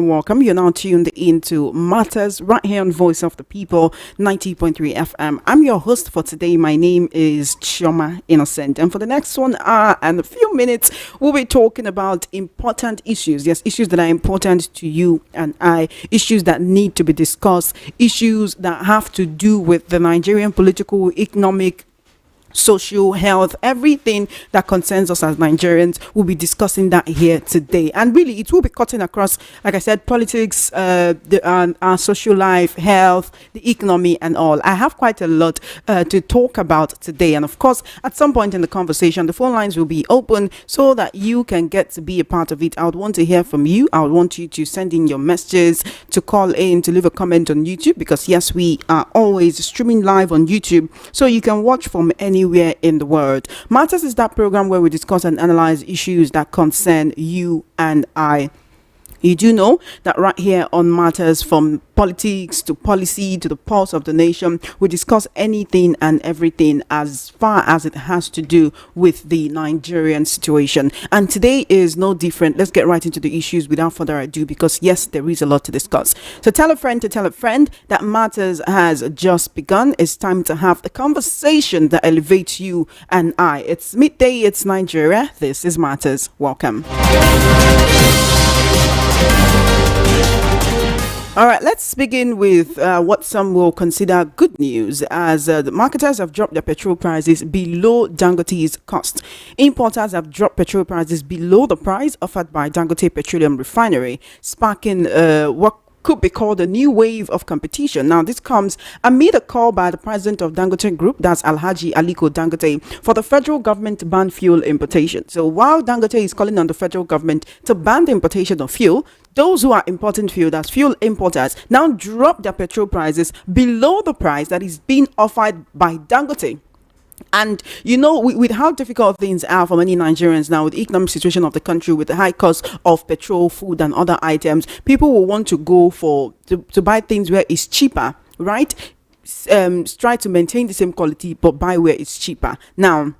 Welcome. You're now tuned into Matters right here on Voice of the People 90.3 FM. I'm your host for today. My name is Chioma Innocent. And for the next 1 hour and a few minutes, we'll be talking about important issues. Yes, issues that are important to you and I, issues that need to be discussed, issues that have to do with the Nigerian political, economic, social, health, everything that concerns us as Nigerians. We'll be discussing that here today, and really it will be cutting across, like I said, politics, our social life, health, the economy, and all. I have quite a lot to talk about today, and of course at some point in the conversation the phone lines will be open so that you can get to be a part of it. I would want to hear from you. I would want you to send in your messages, to call in, to leave a comment on YouTube, because yes, we are always streaming live on YouTube, so you can watch from anywhere in the world. Matters is that program where we discuss and analyze issues that concern you and I. You do know that right here on Matters, from politics to policy to the pulse of the nation, we discuss anything and everything as far as it has to do with the Nigerian situation. And today is no different. Let's get right into the issues without further ado, because yes, there is a lot to discuss. So tell a friend to tell a friend that Matters has just begun. It's time to have the conversation that elevates you and I. It's midday, it's Nigeria. This is Matters. Welcome. All right, let's begin with what some will consider good news, as the marketers have dropped their petrol prices below Dangote's cost. Importers have dropped petrol prices below the price offered by Dangote Petroleum Refinery, sparking what could be called a new wave of competition. Now, this comes amid a call by the president of Dangote Group, that's Alhaji Aliko Dangote, for the federal government to ban fuel importation. So while Dangote is calling on the federal government to ban the importation of fuel, those who are importing fuel, that's fuel importers, now drop their petrol prices below the price that is being offered by Dangote. And you know, with how difficult things are for many Nigerians now, with the economic situation of the country, with the high cost of petrol, food, and other items, people will want to go to buy things where it's cheaper, right? Try to maintain the same quality, but buy where it's cheaper. Now,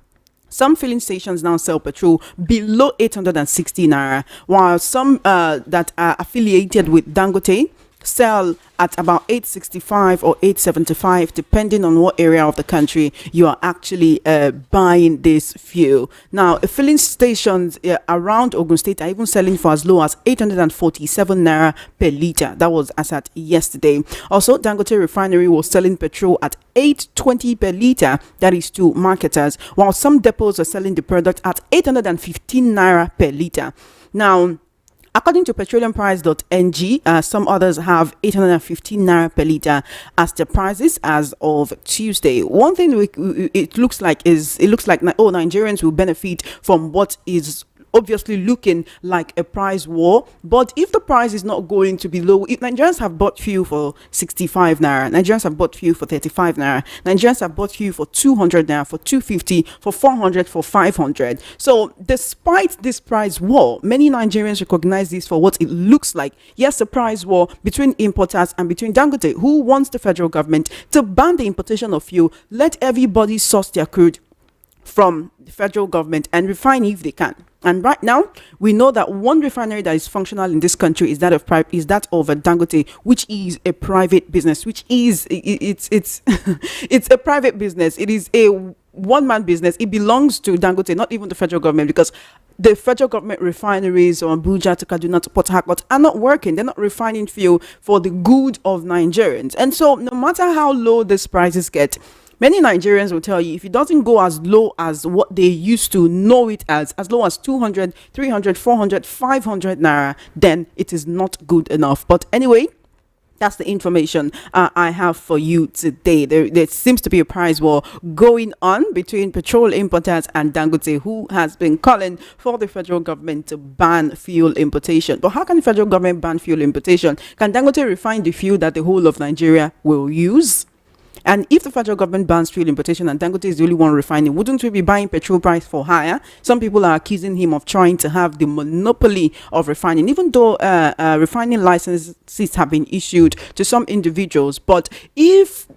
some filling stations now sell petrol below 860 naira, while some that are affiliated with Dangote sell at about 865 or 875, depending on what area of the country you are actually buying this fuel. Now, filling stations around Ogun State are even selling for as low as 847 naira per litre. That was as at yesterday. Also, Dangote Refinery was selling petrol at 820 per litre, that is to marketers, while some depots are selling the product at 815 naira per litre. Now, according to petroleumprice.ng, some others have 815 naira per litre as the prices as of Tuesday. One thing it looks like Nigerians will benefit from what is obviously looking like a price war. But if the price is not going to be low, if Nigerians have bought fuel for 65 naira, Nigerians have bought fuel for 35 naira, Nigerians have bought fuel for 200 naira, for 250, for 400, for 500. So despite this price war, many Nigerians recognize this for what it looks like. Yes, a price war between importers and between Dangote, who wants the federal government to ban the importation of fuel, let everybody source their crude from the federal government and refine if they can. And right now, we know that one refinery that is functional in this country is that of Dangote, which is a private business, it's it's a private business. It is a one-man business. It belongs to Dangote, not even the federal government, because the federal government refineries on Abuja to Kaduna to Port Harcourt are not working. They're not refining fuel for the good of Nigerians. And so no matter how low these prices get, many Nigerians will tell you if it doesn't go as low as what they used to know it as low as 200, 300, 400, 500 naira, then it is not good enough. But anyway, that's the information I have for you today. There seems to be a price war going on between petrol importers and Dangote, who has been calling for the federal government to ban fuel importation. But how can the federal government ban fuel importation? Can Dangote refine the fuel that the whole of Nigeria will use? And if the federal government bans fuel importation and Dangote is the only one refining, wouldn't we be buying petrol price for higher? Some people are accusing him of trying to have the monopoly of refining, even though refining licenses have been issued to some individuals. But if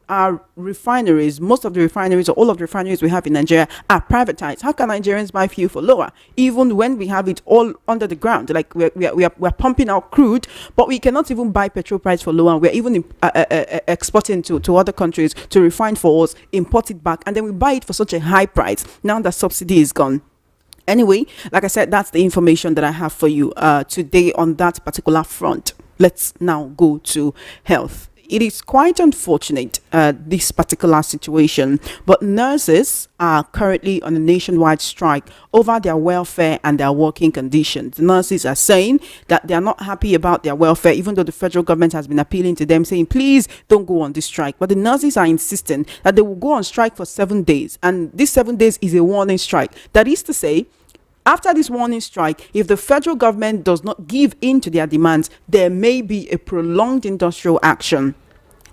our refineries, most of the refineries or all of the refineries we have in Nigeria are privatized. How can Nigerians buy fuel for lower, even when we have it all under the ground? Like we're pumping out crude, but we cannot even buy petrol price for lower. We're even exporting to other countries to refine for us, import it back, and then we buy it for such a high price. Now that subsidy is gone. Anyway, like I said, that's the information that I have for you today on that particular front. Let's now go to health. It is quite unfortunate, this particular situation, but nurses are currently on a nationwide strike over their welfare and their working conditions. The nurses are saying that they are not happy about their welfare, even though the federal government has been appealing to them, saying, please don't go on this strike. But the nurses are insisting that they will go on strike for 7 days. And this 7 days is a warning strike. That is to say, after this warning strike, if the federal government does not give in to their demands, there may be a prolonged industrial action.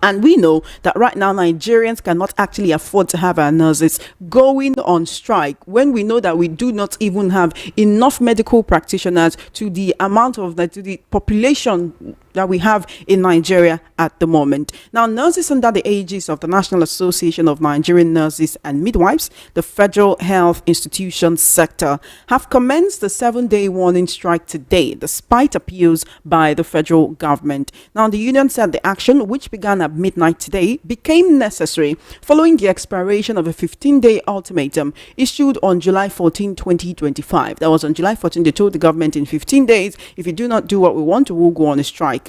And we know that right now Nigerians cannot actually afford to have our nurses going on strike when we know that we do not even have enough medical practitioners to the amount of to the population that we have in Nigeria at the moment. Now, nurses under the aegis of the National Association of Nigerian Nurses and Midwives, the federal health institution sector, have commenced the 7-day warning strike today, despite appeals by the federal government. Now, the union said the action, which began at midnight today, became necessary following the expiration of a 15-day ultimatum issued on July 14, 2025. That was on July 14, they told the government in 15 days, if you do not do what we want, we'll go on a strike.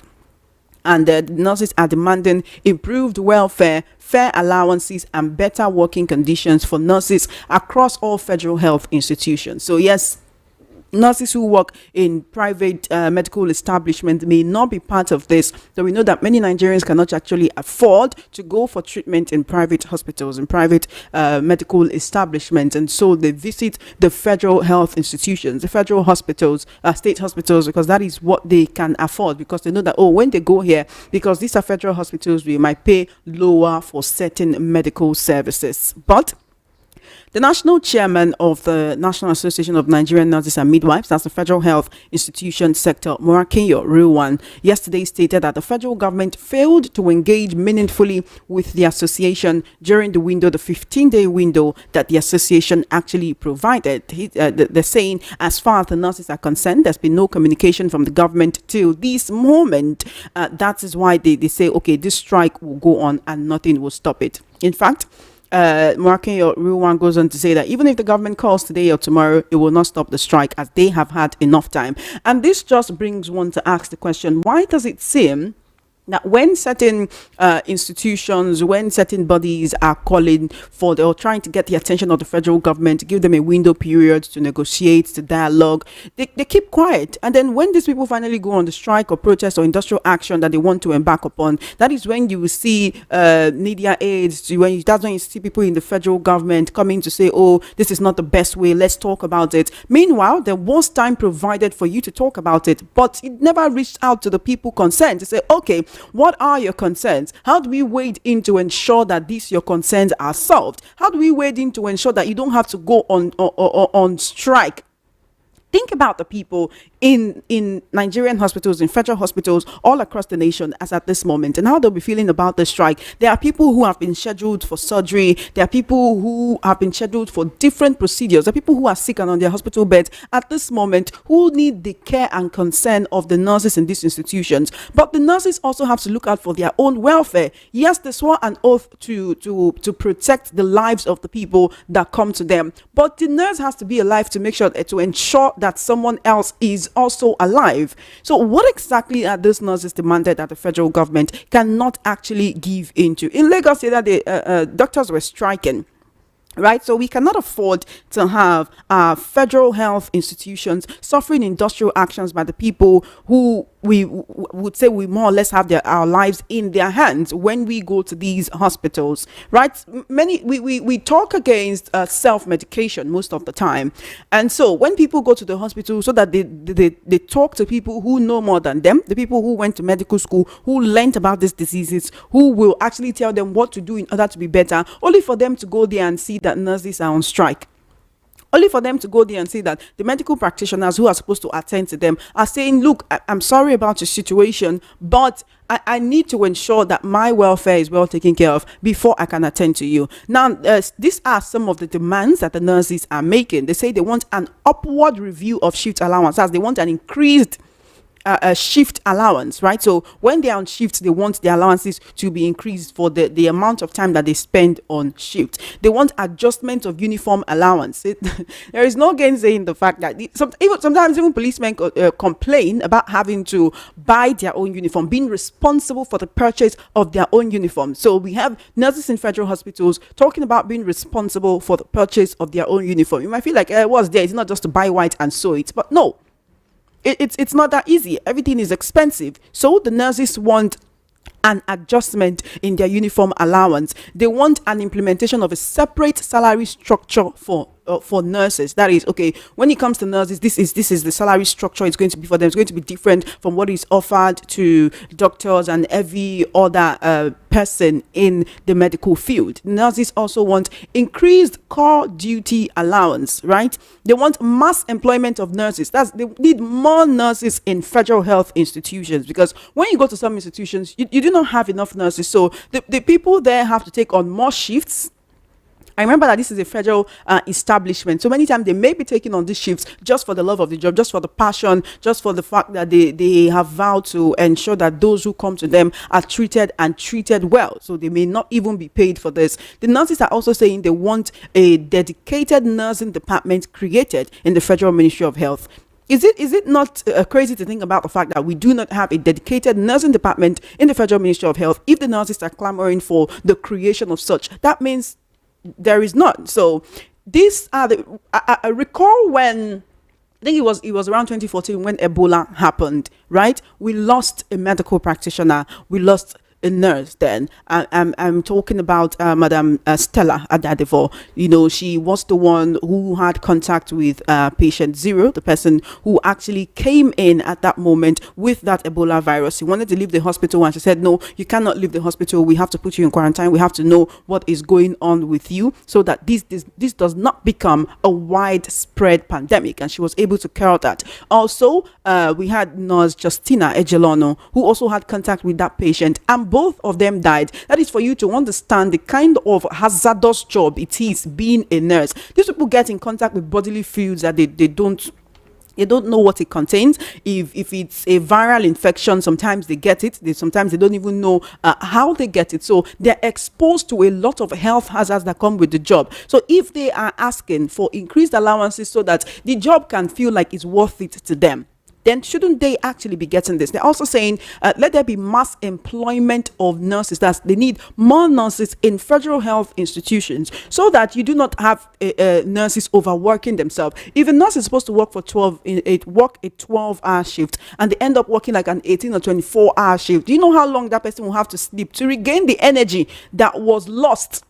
And the nurses are demanding improved welfare, fair allowances, and better working conditions for nurses across all federal health institutions. So yes, nurses who work in private medical establishments may not be part of this. So we know that many Nigerians cannot actually afford to go for treatment in private hospitals and private medical establishments. And so they visit the federal health institutions, the federal hospitals, state hospitals, because that is what they can afford, because they know that, oh, when they go here, because these are federal hospitals, we might pay lower for certain medical services. But the national chairman of the National Association of Nigerian Nurses and Midwives, that's the Federal Health Institution Sector, Morakinyo Ruwan, yesterday stated that the federal government failed to engage meaningfully with the association during the window, the 15-day window that the association actually provided. They're saying, as far as the nurses are concerned, there's been no communication from the government till this moment. That is why they say, okay, this strike will go on and nothing will stop it. In fact, Morakinyo Ruwan goes on to say that even if the government calls today or tomorrow, it will not stop the strike, as they have had enough time. And this just brings one to ask the question, why does it seem that when certain institutions, when certain bodies are calling for or trying to get the attention of the federal government, to give them a window period to negotiate, to dialogue, they keep quiet. And then when these people finally go on the strike or protest or industrial action that they want to embark upon, that is when you will see media aids, that's when you see people in the federal government coming to say, oh, this is not the best way, let's talk about it. Meanwhile, there was time provided for you to talk about it, but it never reached out to the people concerned to say, okay, what are your concerns? How do we wade in to ensure that your concerns are solved? How do we wade in to ensure that you don't have to go on strike? Think about the people in Nigerian hospitals, in federal hospitals all across the nation as at this moment, and how they'll be feeling about the strike. There are people who have been scheduled for surgery. There are people who have been scheduled for different procedures. There are people who are sick and on their hospital beds at this moment who need the care and concern of the nurses in these institutions. But the nurses also have to look out for their own welfare. Yes, they swore an oath to protect the lives of the people that come to them, but the nurse has to be alive to make sure to ensure that someone else is also alive. So what exactly are these nurses demanded that the federal government cannot actually give into? In Lagos, the doctors were striking. Right, so we cannot afford to have federal health institutions suffering industrial actions by the people who we would say we more or less have our lives in their hands when we go to these hospitals. Right, we talk against self-medication most of the time, and so when people go to the hospital, so that they talk to people who know more than them, the people who went to medical school, who learned about these diseases, who will actually tell them what to do in order to be better, only for them to go there and see that nurses are on strike. only for them to go there and say that the medical practitioners who are supposed to attend to them are saying, look, I'm sorry about your situation, but I need to ensure that my welfare is well taken care of before I can attend to you. Now, these are some of the demands that the nurses are making. They say they want an upward review of shift allowance, as they want an increased a shift allowance, right? So when they're on shift, they want the allowances to be increased for the amount of time that they spend on shift. They want adjustment of uniform allowance. There is no gainsaying the fact that sometimes even policemen complain about having to buy their own uniform, being responsible for the purchase of their own uniform. So we have nurses in federal hospitals talking about being responsible for the purchase of their own uniform. You might feel like, what's there? It's not just to buy white and sew it, but no. It's not that easy. Everything is expensive. So the nurses want an adjustment in their uniform allowance. They want an implementation of a separate salary structure for nurses. That is, okay, when it comes to nurses, this is the salary structure. It's going to be for them. It's going to be different from what is offered to doctors and every other person in the medical field. Nurses also want increased core duty allowance, right? They want mass employment of nurses. They need more nurses in federal health institutions, because when you go to some institutions, you do not have enough nurses. So the people there have to take on more shifts. I remember that this is a federal establishment. So many times they may be taking on these shifts just for the love of the job, just for the passion, just for the fact that they have vowed to ensure that those who come to them are treated well. So they may not even be paid for this. The nurses are also saying they want a dedicated nursing department created in the Federal Ministry of Health. Is it not crazy to think about the fact that we do not have a dedicated nursing department in the Federal Ministry of Health? If the nurses are clamoring for the creation of such, that means there is none. So these are I recall when, I think it was around 2014 when Ebola happened, right? We lost a medical practitioner. We lost a nurse then. I'm talking about Madam Stella Adadevo. You know, she was the one who had contact with patient zero, the person who actually came in at that moment with that Ebola virus. He wanted to leave the hospital and she said, no, you cannot leave the hospital. We have to put you in quarantine. We have to know what is going on with you so that this does not become a widespread pandemic. And she was able to curb that. Also, we had nurse Justina Ejelono, who also had contact with that patient, and both of them died. That is for you to understand the kind of hazardous job it is being a nurse. These people get in contact with bodily fluids that they don't know what it contains. If it's a viral infection, sometimes they get it. Sometimes they don't even know how they get it. So they're exposed to a lot of health hazards that come with the job. So if they are asking for increased allowances so that the job can feel like it's worth it to them, then shouldn't they actually be getting this? They're also saying let there be mass employment of nurses. They need more nurses in federal health institutions so that you do not have nurses overworking themselves. If a nurse is supposed to work for 12-hour shift and they end up working like an 18 or 24-hour shift, do you know how long that person will have to sleep to regain the energy that was lost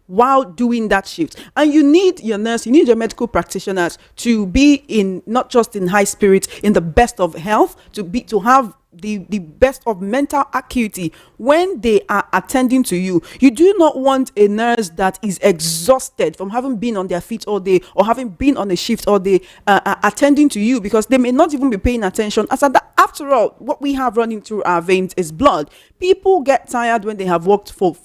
while doing that shift? And you need your nurse, you need your medical practitioners to be in, not just in high spirits, in the best of health, to have the best of mental acuity when they are attending to you. You do not want a nurse that is exhausted from having been on their feet all day or having been on a shift all day attending to you, because they may not even be paying attention. After all, what we have running through our veins is blood. People get tired when they have worked for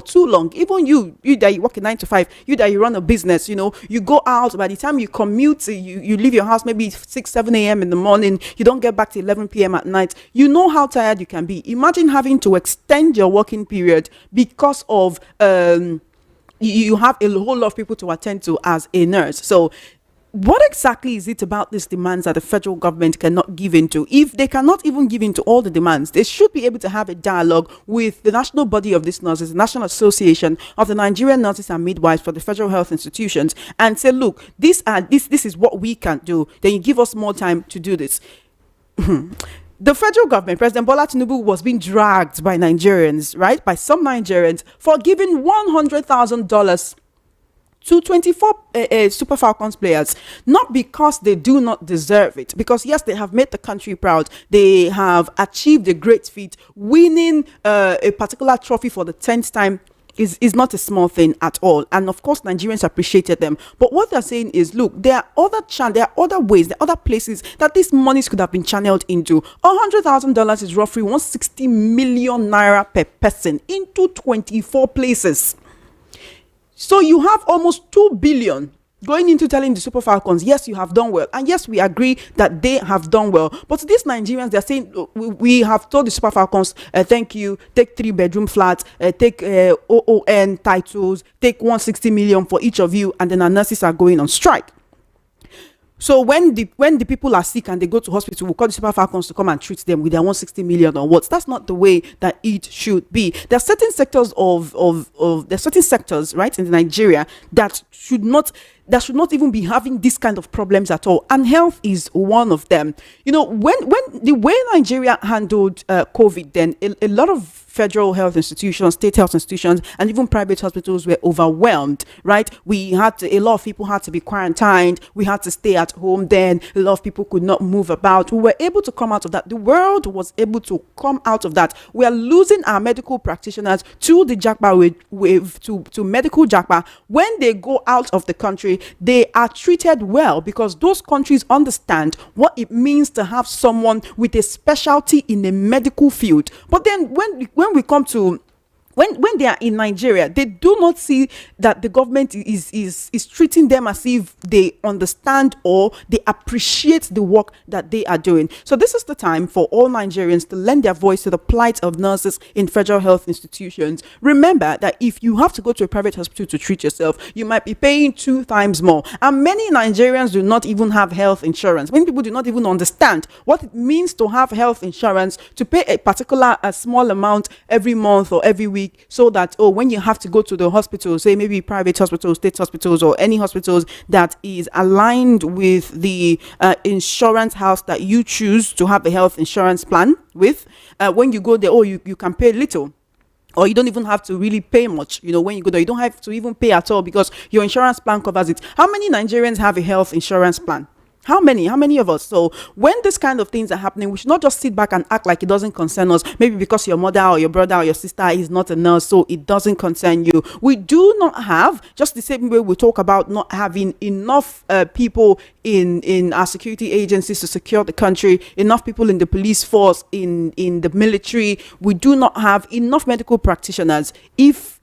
too long. Even you that you work a 9 to 5, you that you run a business, you go out. By the time you commute, you leave your house maybe 6-7 a.m. in the morning. You don't get back till 11 p.m. at night. You know how tired you can be. Imagine having to extend your working period because of you have a whole lot of people to attend to as a nurse. So what exactly is it about these demands that the federal government cannot give into? If they cannot even give into all the demands, they should be able to have a dialogue with the national body of these nurses, the National Association of the Nigerian Nurses and Midwives for the federal health institutions, and say, look, this is what we can do. Then you give us more time to do this. The federal government, President Bola Tinubu, was being dragged by Nigerians, right? By some Nigerians for giving $100,000 to 24 Super Falcons players, not because they do not deserve it, because yes, they have made the country proud. They have achieved a great feat, winning a particular trophy for the 10th time is not a small thing at all. And of course, Nigerians appreciated them. But what they're saying is, look, there are other ways, there are other places that these monies could have been channeled into. $100,000 is roughly 160 million naira per person into 24 places. So you have almost 2 billion going into telling the Super Falcons, yes, you have done well. And yes, we agree that they have done well. But these Nigerians, they're saying, we have told the Super Falcons, thank you, take 3-bedroom flats, take OON titles, take 160 million for each of you, and then our nurses are going on strike. So when the people are sick and they go to hospital, we'll call the Super Falcons to come and treat them with their 160 million or what. That's not the way that it should be. There are certain sectors right, in Nigeria that should not even be having this kind of problems at all. And health is one of them. You know, when the way Nigeria handled COVID, then a lot of federal health institutions, state health institutions, and even private hospitals were overwhelmed, right? A lot of people had to be quarantined. We had to stay at home then. A lot of people could not move about. We were able to come out of that. The world was able to come out of that. We are losing our medical practitioners to the Japa wave, to medical Japa. When they go out of the country, they are treated well because those countries understand what it means to have someone with a specialty in a medical field. But then when we come to when they are in Nigeria, they do not see that the government is treating them as if they understand or they appreciate the work that they are doing. So this is the time for all Nigerians to lend their voice to the plight of nurses in federal health institutions. Remember that if you have to go to a private hospital to treat yourself, you might be paying 2 times more. And many Nigerians do not even have health insurance. Many people do not even understand what it means to have health insurance, to pay a small amount every month or every week, so that when you have to go to the hospital, say maybe private hospitals, state hospitals, or any hospitals that is aligned with the insurance house that you choose to have a health insurance plan with, when you go there, you can pay little, or you don't even have to really pay much. You know, when you go there, you don't have to even pay at all because your insurance plan covers it. How many Nigerians have a health insurance plan? How many of us? So when this kind of things are happening, we should not just sit back and act like it doesn't concern us. Maybe because your mother or your brother or your sister is not a nurse, so it doesn't concern you. We do not have, just the same way we talk about not having enough people in our security agencies to secure the country, enough people in the police force, in the military. We do not have enough medical practitioners. If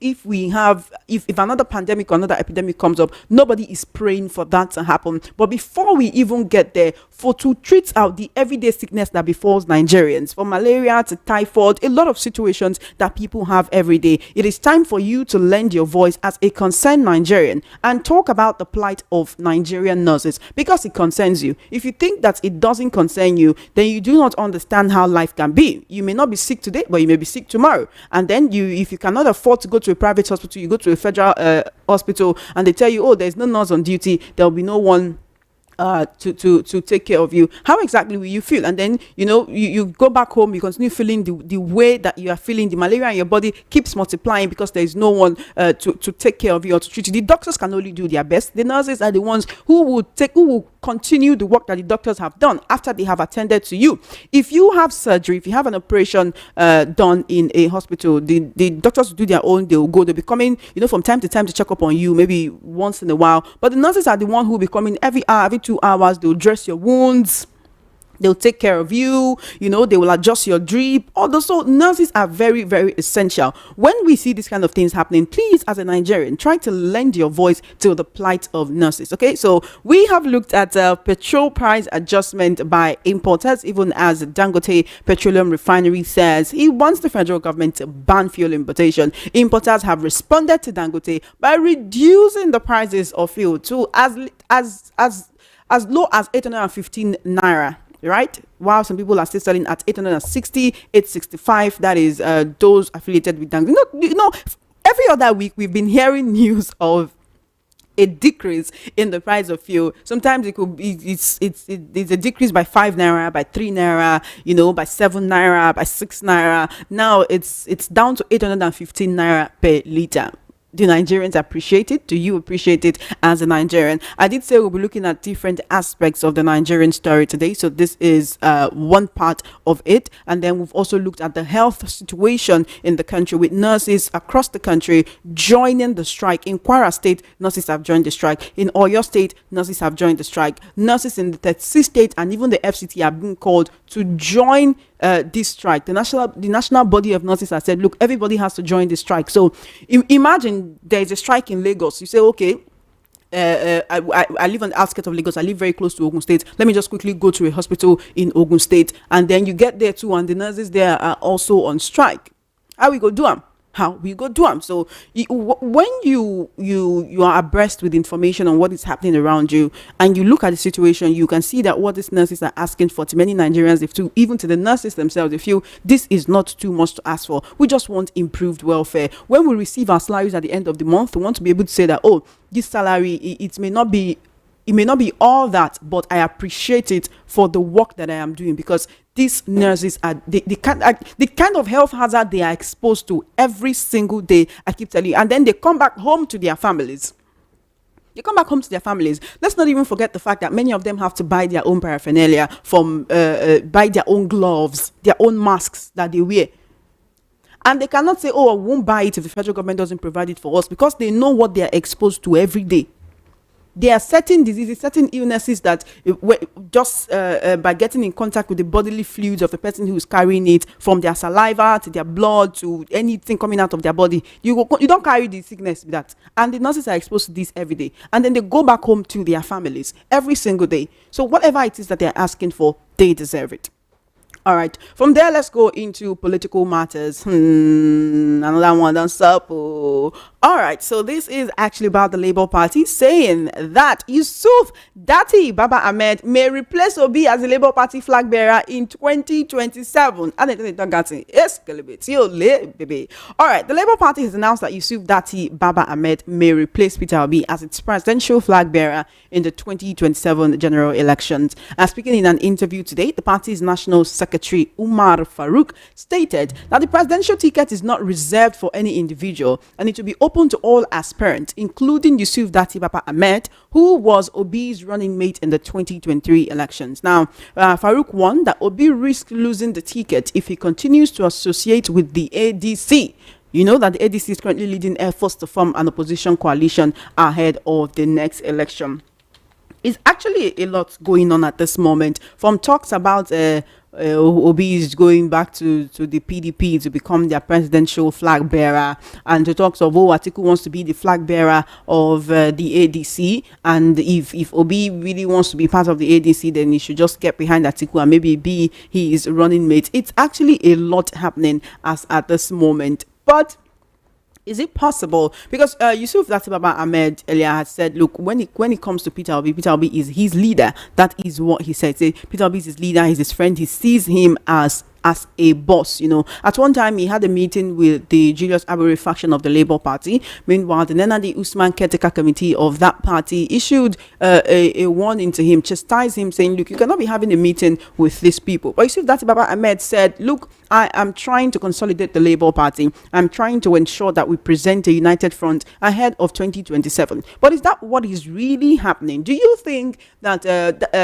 another pandemic or another epidemic comes up, nobody is praying for that to happen. But before we even get there, to treat out the everyday sickness that befalls Nigerians, from malaria to typhoid, a lot of situations that people have every day, it is time for you to lend your voice as a concerned Nigerian and talk about the plight of Nigerian nurses, because it concerns you. If you think that it doesn't concern you, then you do not understand how life can be. You may not be sick today, but you may be sick tomorrow. And then if you cannot afford to go to a private hospital, you go to a federal hospital, and they tell you, there's no nurse on duty, there'll be no one to take care of you. How exactly will you feel? And then you go back home, you continue feeling the way that you are feeling. The malaria in your body keeps multiplying because there is no one to take care of you or to treat you. The doctors can only do their best. The nurses are the ones who will continue the work that the doctors have done after they have attended to you. If you have surgery, if you have an operation done in a hospital, the doctors will do their own. They'll be coming from time to time to check up on you, maybe once in a while. But the nurses are the one who will be coming every hour, every 2 hours. They'll dress your wounds, they'll take care of you, they will adjust your drip. Also, nurses are very, very essential. When we see these kind of things happening, please, as a Nigerian, try to lend your voice to the plight of nurses. Okay, so we have looked at petrol price adjustment by importers, even as Dangote Petroleum Refinery says he wants the federal government to ban fuel importation. Importers have responded to Dangote by reducing the prices of fuel to as low as 815 naira, right? While some people are still selling at 860, 865. That is those affiliated with Dangote. Every other week we've been hearing news of a decrease in the price of fuel. Sometimes it could be it's a decrease by 5 naira, by 3 naira, by 7 naira, by 6 naira. Now it's down to 815 naira per liter. Do Nigerians appreciate it? Do you appreciate it as a Nigerian? I did say we'll be looking at different aspects of the Nigerian story today. So this is one part of it. And then we've also looked at the health situation in the country with nurses across the country joining the strike. In Kwara State, nurses have joined the strike. In Oyo State, nurses have joined the strike. Nurses in the 36 state and even the FCT have been called to join this strike. The national body of nurses has said, look, everybody has to join the strike. So imagine there's a strike in Lagos. You say, okay, I live on the outskirts of Lagos. I live very close to Ogun State. Let me just quickly go to a hospital in Ogun State. And then you get there too, and the nurses there are also on strike. How we go do them? How we go do them? So when you are abreast with information on what is happening around you, and you look at the situation, you can see that what these nurses are asking for, to many Nigerians, even to the nurses themselves, they feel this is not too much to ask for. We just want improved welfare. When we receive our salaries at the end of the month, we want to be able to say that, oh, this salary, it may not be all that, but I appreciate it for the work that I am doing, because these nurses are the kind of health hazard they are exposed to every single day. I keep telling you, and then they come back home to their families. Let's not even forget the fact that many of them have to buy their own paraphernalia, buy their own gloves, their own masks that they wear. And they cannot say, oh, I won't buy it if the federal government doesn't provide it for us, because they know what they are exposed to every day. There are certain diseases, certain illnesses that just by getting in contact with the bodily fluids of the person who is carrying it, from their saliva to their blood to anything coming out of their body, you don't carry the sickness with that. And the nurses are exposed to this every day. And then they go back home to their families every single day. So whatever it is that they're asking for, they deserve it. All right. From there, let's go into political matters. Another one done supple. All right. So this is actually about the Labour Party saying that Yusuf Datti Baba Ahmed may replace Obi as the Labour Party flag bearer in 2027. All right. The Labour Party has announced that Yusuf Datti Baba Ahmed may replace Peter Obi as its presidential flag bearer in the 2027 general elections. Speaking in an interview today, the party's national secretary Umar Farouk stated that the presidential ticket is not reserved for any individual and it will be open to all aspirants, including Yusuf Datti Baba Ahmed, who was Obi's running mate in the 2023 elections. Now, Farouk warned that Obi risks losing the ticket if he continues to associate with the ADC. You know that the ADC is currently leading efforts to form an opposition coalition ahead of the next election. It's actually a lot going on at this moment, from talks about Obi is going back to the PDP to become their presidential flag bearer, and the talks of Atiku wants to be the flag bearer of the ADC, and if Obi really wants to be part of the ADC, then he should just get behind Atiku and maybe be his running mate. It's actually a lot happening as at this moment, but is it possible? Because Yusuf Datti Baba Ahmed earlier had said, look, when it comes to Peter Obi is his leader. That is what he said. Say, Peter Obi is his leader, he's his friend. He sees him as a boss, you know. At one time, he had a meeting with the Julius Abure faction of the Labour Party. Meanwhile, the Nenadi Usman caretaker committee of that party issued a warning to him, chastised him, saying, look, you cannot be having a meeting with these people. But Yusuf Datti Baba Ahmed said, look, I am trying to consolidate the Labour Party. I'm trying to ensure that we present a united front ahead of 2027. But is that what is really happening? Do you think that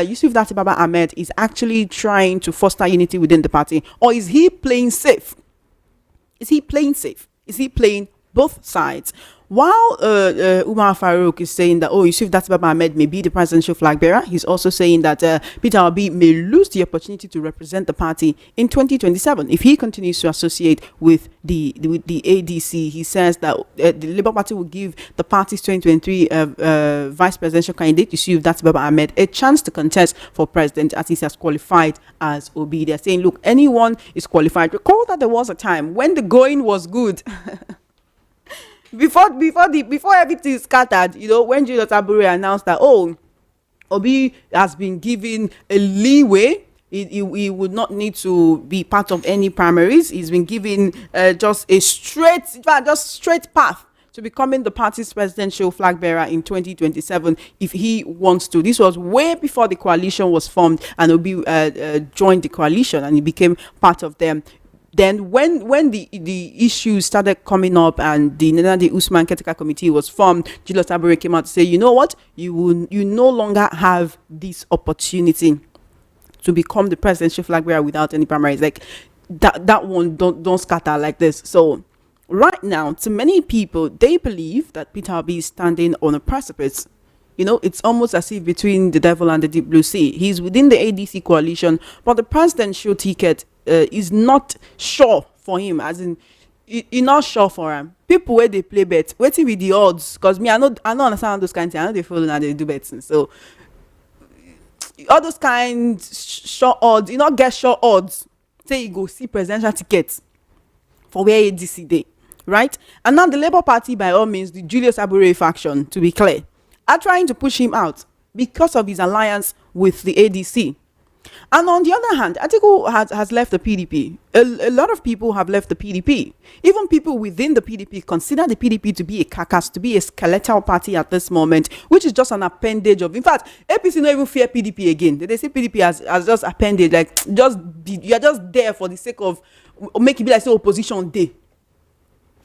Yusuf Datti Baba Ahmed is actually trying to foster unity within the party? Or is he playing safe? Is he playing both sides? While Umar Farouk is saying that, Yusuf Datti Baba Ahmed may be the presidential flag bearer, he's also saying that Peter Obi may lose the opportunity to represent the party in 2027 if he continues to associate with the ADC. He says that the Labour Party will give the party's 2023 vice presidential candidate, Yusuf Datti Baba Ahmed, a chance to contest for president as he has qualified as Obi. They're saying, look, anyone is qualified. Recall that there was a time when the going was good. Before everything scattered, you know, when Julius Abure announced that, Obi has been given a leeway, he would not need to be part of any primaries. He's been given just straight path to becoming the party's presidential flag bearer in 2027 if he wants to. This was way before the coalition was formed and Obi joined the coalition and he became part of them. Then when the issues started coming up and the Nana Usman Ketika committee was formed, Julius Abure came out to say, you know what, you no longer have this opportunity to become the presidential flag bearer without any primaries. Like that one don't scatter like this. So right now, to many people, they believe that Peter Obi is standing on a precipice. You know, it's almost as if between the devil and the deep blue sea. He's within the ADC coalition, but the presidential ticket is not sure for him, as in you're not sure for him. People where they play bets, waiting with the odds, because me, I don't understand those kinds of things. I know they follow and they do bets. So all those kinds short odds, you not get short odds. Say you go see presidential tickets for where ADC day, right? And now the Labour Party, by all means, the Julius Abure faction, to be clear, are trying to push him out because of his alliance with the ADC. And on the other hand, Atiku has left the PDP. A lot of people have left the PDP. Even people within the PDP consider the PDP to be a carcass, to be a skeletal party at this moment, which is just an appendage of. In fact, APC don't even fear PDP again. They say PDP as just appendage, like you are just there for the sake of making it be like say opposition day.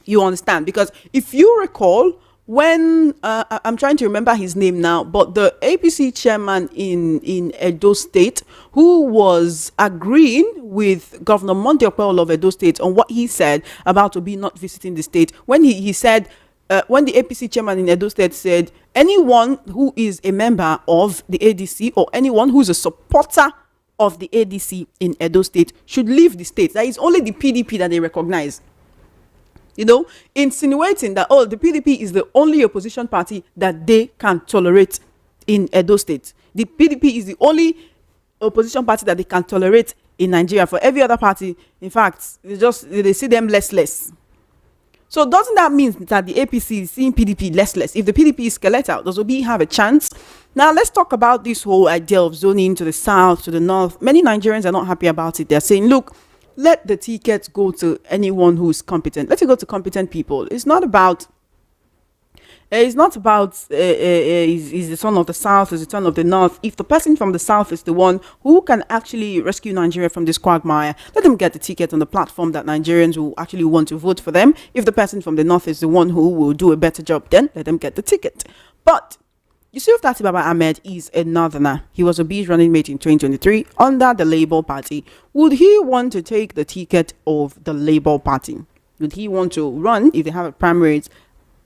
You understand? Because if you recall, when I'm trying to remember his name now, but the APC chairman in Edo State, who was agreeing with Governor Monday Okpebholo of Edo State on what he said about Obi not visiting the state, when he said, when the APC chairman in Edo State said, anyone who is a member of the ADC or anyone who's a supporter of the ADC in Edo State should leave the state. That is only the PDP that they recognize. You know, insinuating that, oh, the PDP is the only opposition party that they can tolerate in Edo State. The PDP is the only opposition party that they can tolerate in Nigeria. For every other party, in fact, they see them less. So doesn't that mean that the APC is seeing PDP less? If the PDP is skeletal, does Obi have a chance? Now, let's talk about this whole idea of zoning to the south, to the north. Many Nigerians are not happy about it. They're saying, look, let the ticket go to anyone who is competent. Let it go to competent people. It's not about is the son of the south, is the son of the north. If the person from the south is the one who can actually rescue Nigeria from this quagmire, let them get the ticket on the platform that Nigerians will actually want to vote for them. If the person from the north is the one who will do a better job, then let them get the ticket. But Yusuf Datti Baba Ahmed is a northerner. He was Obi's running mate in 2023 under the Labour Party. Would he want to take the ticket of the Labour Party? Would he want to run if they have a primaries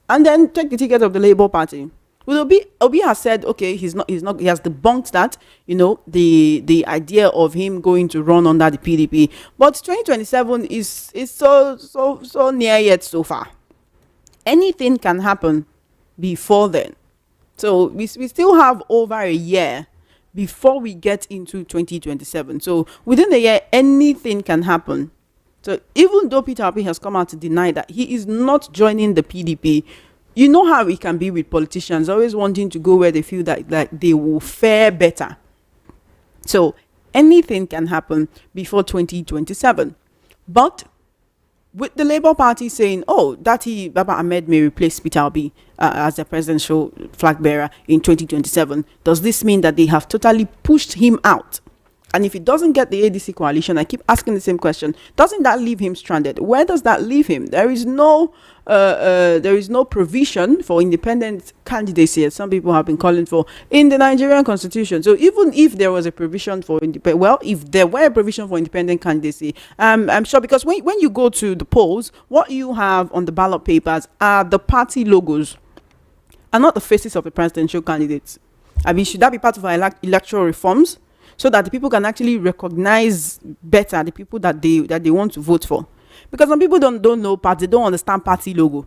and then take the ticket of the Labour Party? Well, Obi has said, okay, he has debunked that, you know, the idea of him going to run under the PDP. But 2027 is so near yet so far. Anything can happen before then. So we still have over a year before we get into 2027. So within the year, anything can happen. So even though Peter Obi has come out to deny that he is not joining the PDP, you know how it can be with politicians, always wanting to go where they feel that they will fare better. So anything can happen before 2027. But with the Labour Party saying, oh, Datti Baba Ahmed may replace Peter Obi as the presidential flag bearer in 2027, does this mean that they have totally pushed him out? And if he doesn't get the ADC coalition, I keep asking the same question, doesn't that leave him stranded? Where does that leave him? There is no provision for independent candidacy, as some people have been calling for, in the Nigerian constitution. So even if there was a provision for if there were a provision for independent candidacy, I'm sure, because when you go to the polls, what you have on the ballot papers are the party logos and not the faces of the presidential candidates. I mean, should that be part of our electoral reforms, so that the people can actually recognize better the people that they want to vote for? Because some people don't know party, they don't understand party logo.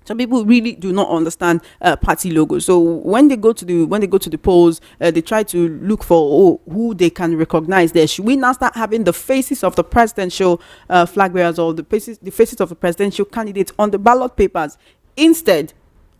Some people really do not understand party logo. So when they go to the polls, they try to look for who they can recognize there. Should we now start having the faces of the presidential flag bearers or the faces of the presidential candidates on the ballot papers instead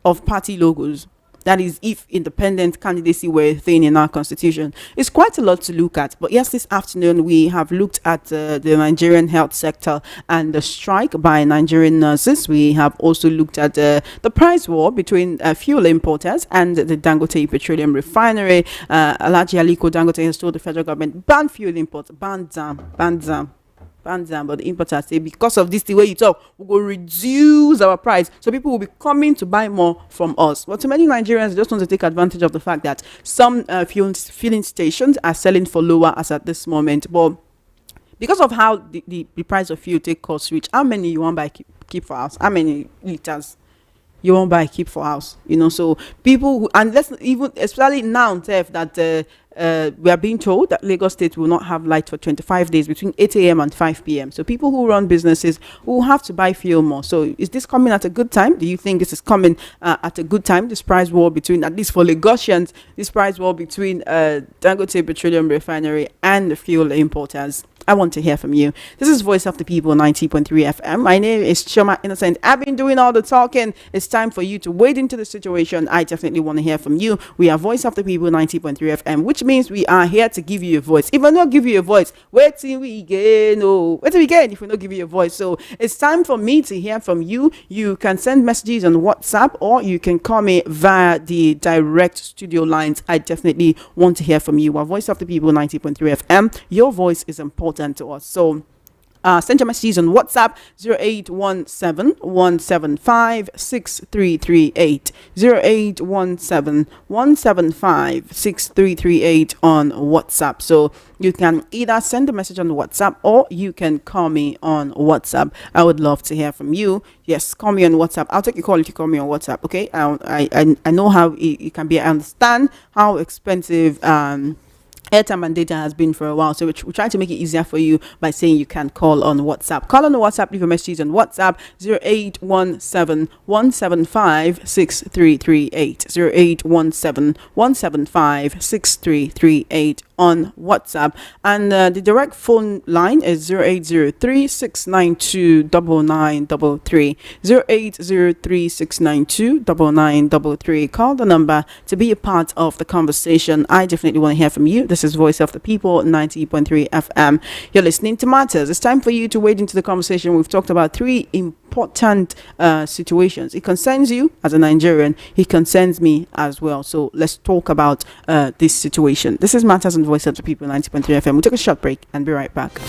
of party logos? That is, if independent candidacy were a thing in our constitution. It's quite a lot to look at. But yes, this afternoon we have looked at the Nigerian health sector and the strike by Nigerian nurses. We have also looked at the price war between fuel importers and the Dangote Petroleum Refinery. Alhaji Aliko Dangote has told the federal government, ban fuel imports, ban them. Hands down, but the importers say because of this, the way you talk, we will reduce our price, so people will be coming to buy more from us. But to many Nigerians just want to take advantage of the fact that some filling stations are selling for lower as at this moment. But because of how the price of fuel take cost reach, how many you want buy keep for house? How many liters you won't buy keep for house? So people who, and let's even especially now that we are being told that Lagos State will not have light for 25 days between 8 a.m. and 5 p.m. So people who run businesses will have to buy fuel more. So is this coming at a good time? Do you think this is coming at a good time? This price war between, at least for Lagosians, this price war between Dangote Petroleum Refinery and the fuel importers? I want to hear from you. This is Voice of the People, 90.3 FM. My name is Choma Innocent. I've been doing all the talking. It's time for you to wade into the situation. I definitely want to hear from you. We are Voice of the People, 90.3 FM, which means we are here to give you a voice. If I don't give you a voice, wait till we gain. Wait till we gain if we don't give you a voice. So it's time for me to hear from you. You can send messages on WhatsApp, or you can call me via the direct studio lines. I definitely want to hear from you. Our Voice of the People, 90.3 FM. Your voice is important to us. So send your messages on WhatsApp 0817-175-6338 0817-175-6338 on WhatsApp. So you can either send a message on WhatsApp, or you can call me on WhatsApp. I would love to hear from you. Yes, call me on WhatsApp. I'll take a call if you call me on WhatsApp. Okay, I know how it can be. I understand how expensive airtime and data has been for a while, so we're trying to make it easier for you by saying you can call on WhatsApp. Call on the WhatsApp, leave a message on WhatsApp 0817-175-6338 0817-175-6338 on WhatsApp, and the direct phone line is 0803-692-9933 0803-692-9933. Call the number to be a part of the conversation. I definitely want to hear from you. This is Voice of the People, 90.3 FM. You're listening to Matters. It's time for you to wade into the conversation. We've talked about three important situations. It concerns you as a Nigerian. It concerns me as well. So let's talk about this situation. This is Matters on Voice of the People, 90.3 FM. We'll take a short break and be right back.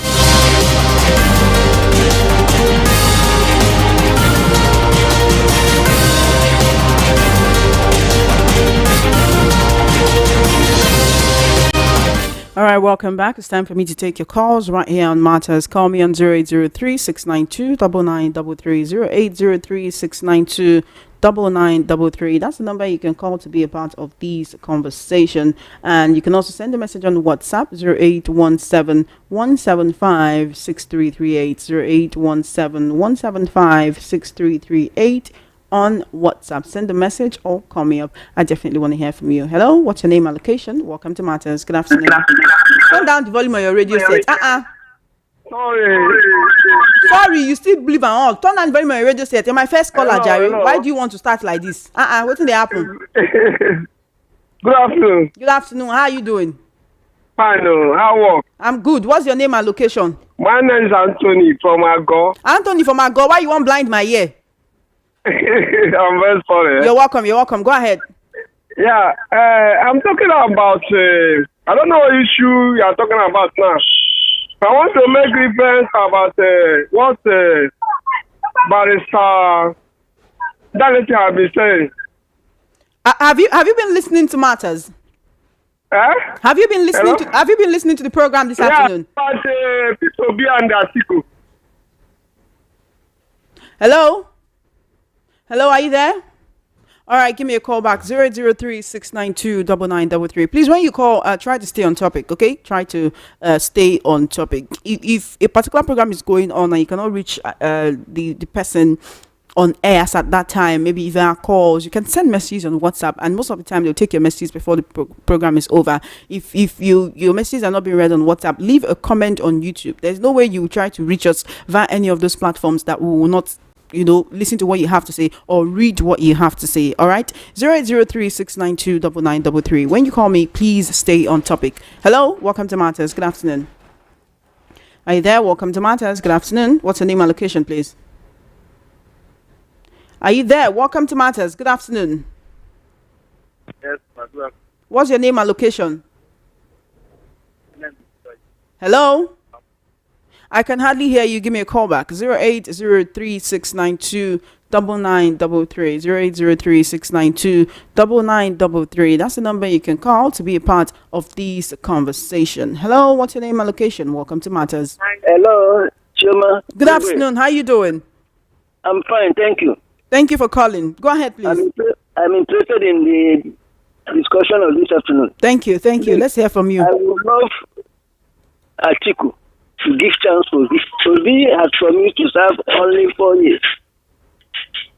All right, welcome back. It's time for me to take your calls right here on Matters. Call me on 0803-692-9933 0803-692-9933. That's the number you can call to be a part of this conversation. And you can also send a message on WhatsApp 0817-175-6338 0817-175-6338 on WhatsApp. Send a message or call me up. I definitely want to hear from you. Hello, what's your name and location? Welcome to Matters. Good afternoon. Turn down the volume on your radio set. Sorry, you still believe and all. Turn down the volume on your radio set. You're my first caller, Jerry. Why do you want to start like this? What did they happen? Good afternoon. Good afternoon. How are you doing? Fine. How work? I'm good. What's your name and location? My name is Anthony from Ago. Anthony from Ago. Why you want blind my ear? I'm very sorry. You're welcome. You're welcome. Go ahead. Yeah, I'm talking about, I don't know what issue you are talking about now. I want to make reference about what Barrister Datti has been saying. Have you been listening to Matters? Have you been listening to the program this afternoon? Yeah, about Petrol and the article. Hello, are you there? All right, give me a call back 0803-692-9933. Please, when you call, try to stay on topic. Okay, try to stay on topic. If a particular program is going on and you cannot reach the person on air at that time, maybe if there are calls, you can send messages on WhatsApp, and most of the time they'll take your messages before the program is over. If your messages are not being read on WhatsApp, leave a comment on YouTube. There's no way you will try to reach us via any of those platforms that we will not listen to what you have to say or read what you have to say. All right, 0803-692-9933. When you call me, please stay on topic. Hello, welcome to Matters. Good afternoon. Are you there? Welcome to Matters. Good afternoon. What's your name and location, please? Are you there? Welcome to Matters. Good afternoon. Yes, madam. What's your name and location? Hello? I can hardly hear you. Give me a call back. 0803-692-9933. 0803-692-9933. That's the number you can call to be a part of this conversation. Hello, what's your name and location? Welcome to Matters. Hello, Chuma. Good afternoon. How are you doing? I'm fine, thank you. Thank you for calling. Go ahead, please. I'm interested in the discussion of this afternoon. Thank you. Let's hear from you. I would love Atiku to give chance for this. So he has promised to serve only 4 years.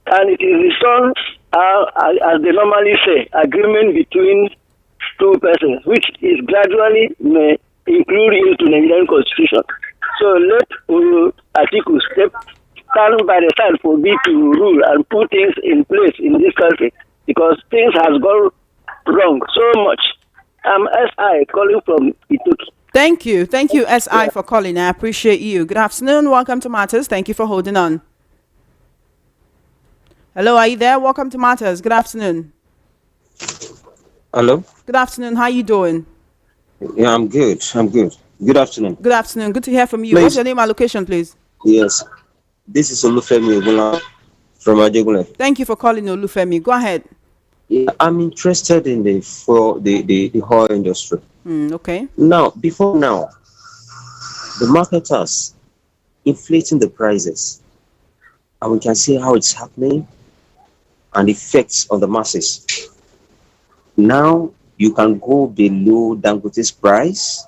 And it is returned, as they normally say, agreement between two persons, which is gradually may include into the Nigerian constitution. So let Atiku stand by the side for me to rule and put things in place in this country, because things has gone wrong so much. I'm SI calling from Itoki. Thank you, SI, for calling. I appreciate you. Good afternoon. Welcome to Matters. Thank you for holding on. Hello, are you there? Welcome to Matters. Good afternoon. Hello. Good afternoon. How are you doing? Yeah, I'm good. Good afternoon. Good afternoon. Good to hear from you. Please. What's your name and location, please? Yes. This is Olufemi Ogunla from Ajegunle. Thank you for calling, Olufemi. Go ahead. Yeah, I'm interested in the oil industry. Okay. Before now, the marketers inflating the prices, and we can see how it's happening and effects on the masses. Now you can go below Dangote's price,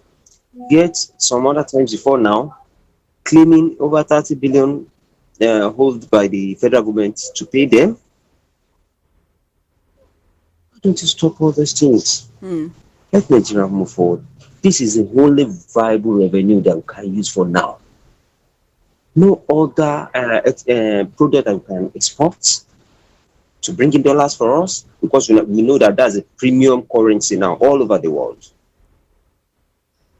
yet some other times before now, claiming over 30 billion hold by the federal government to pay them. Why don't you stop all those things? Let Nigeria move forward. This is the only viable revenue that we can use for now. No other product that we can export to bring in dollars for us, because we know that that's a premium currency now all over the world.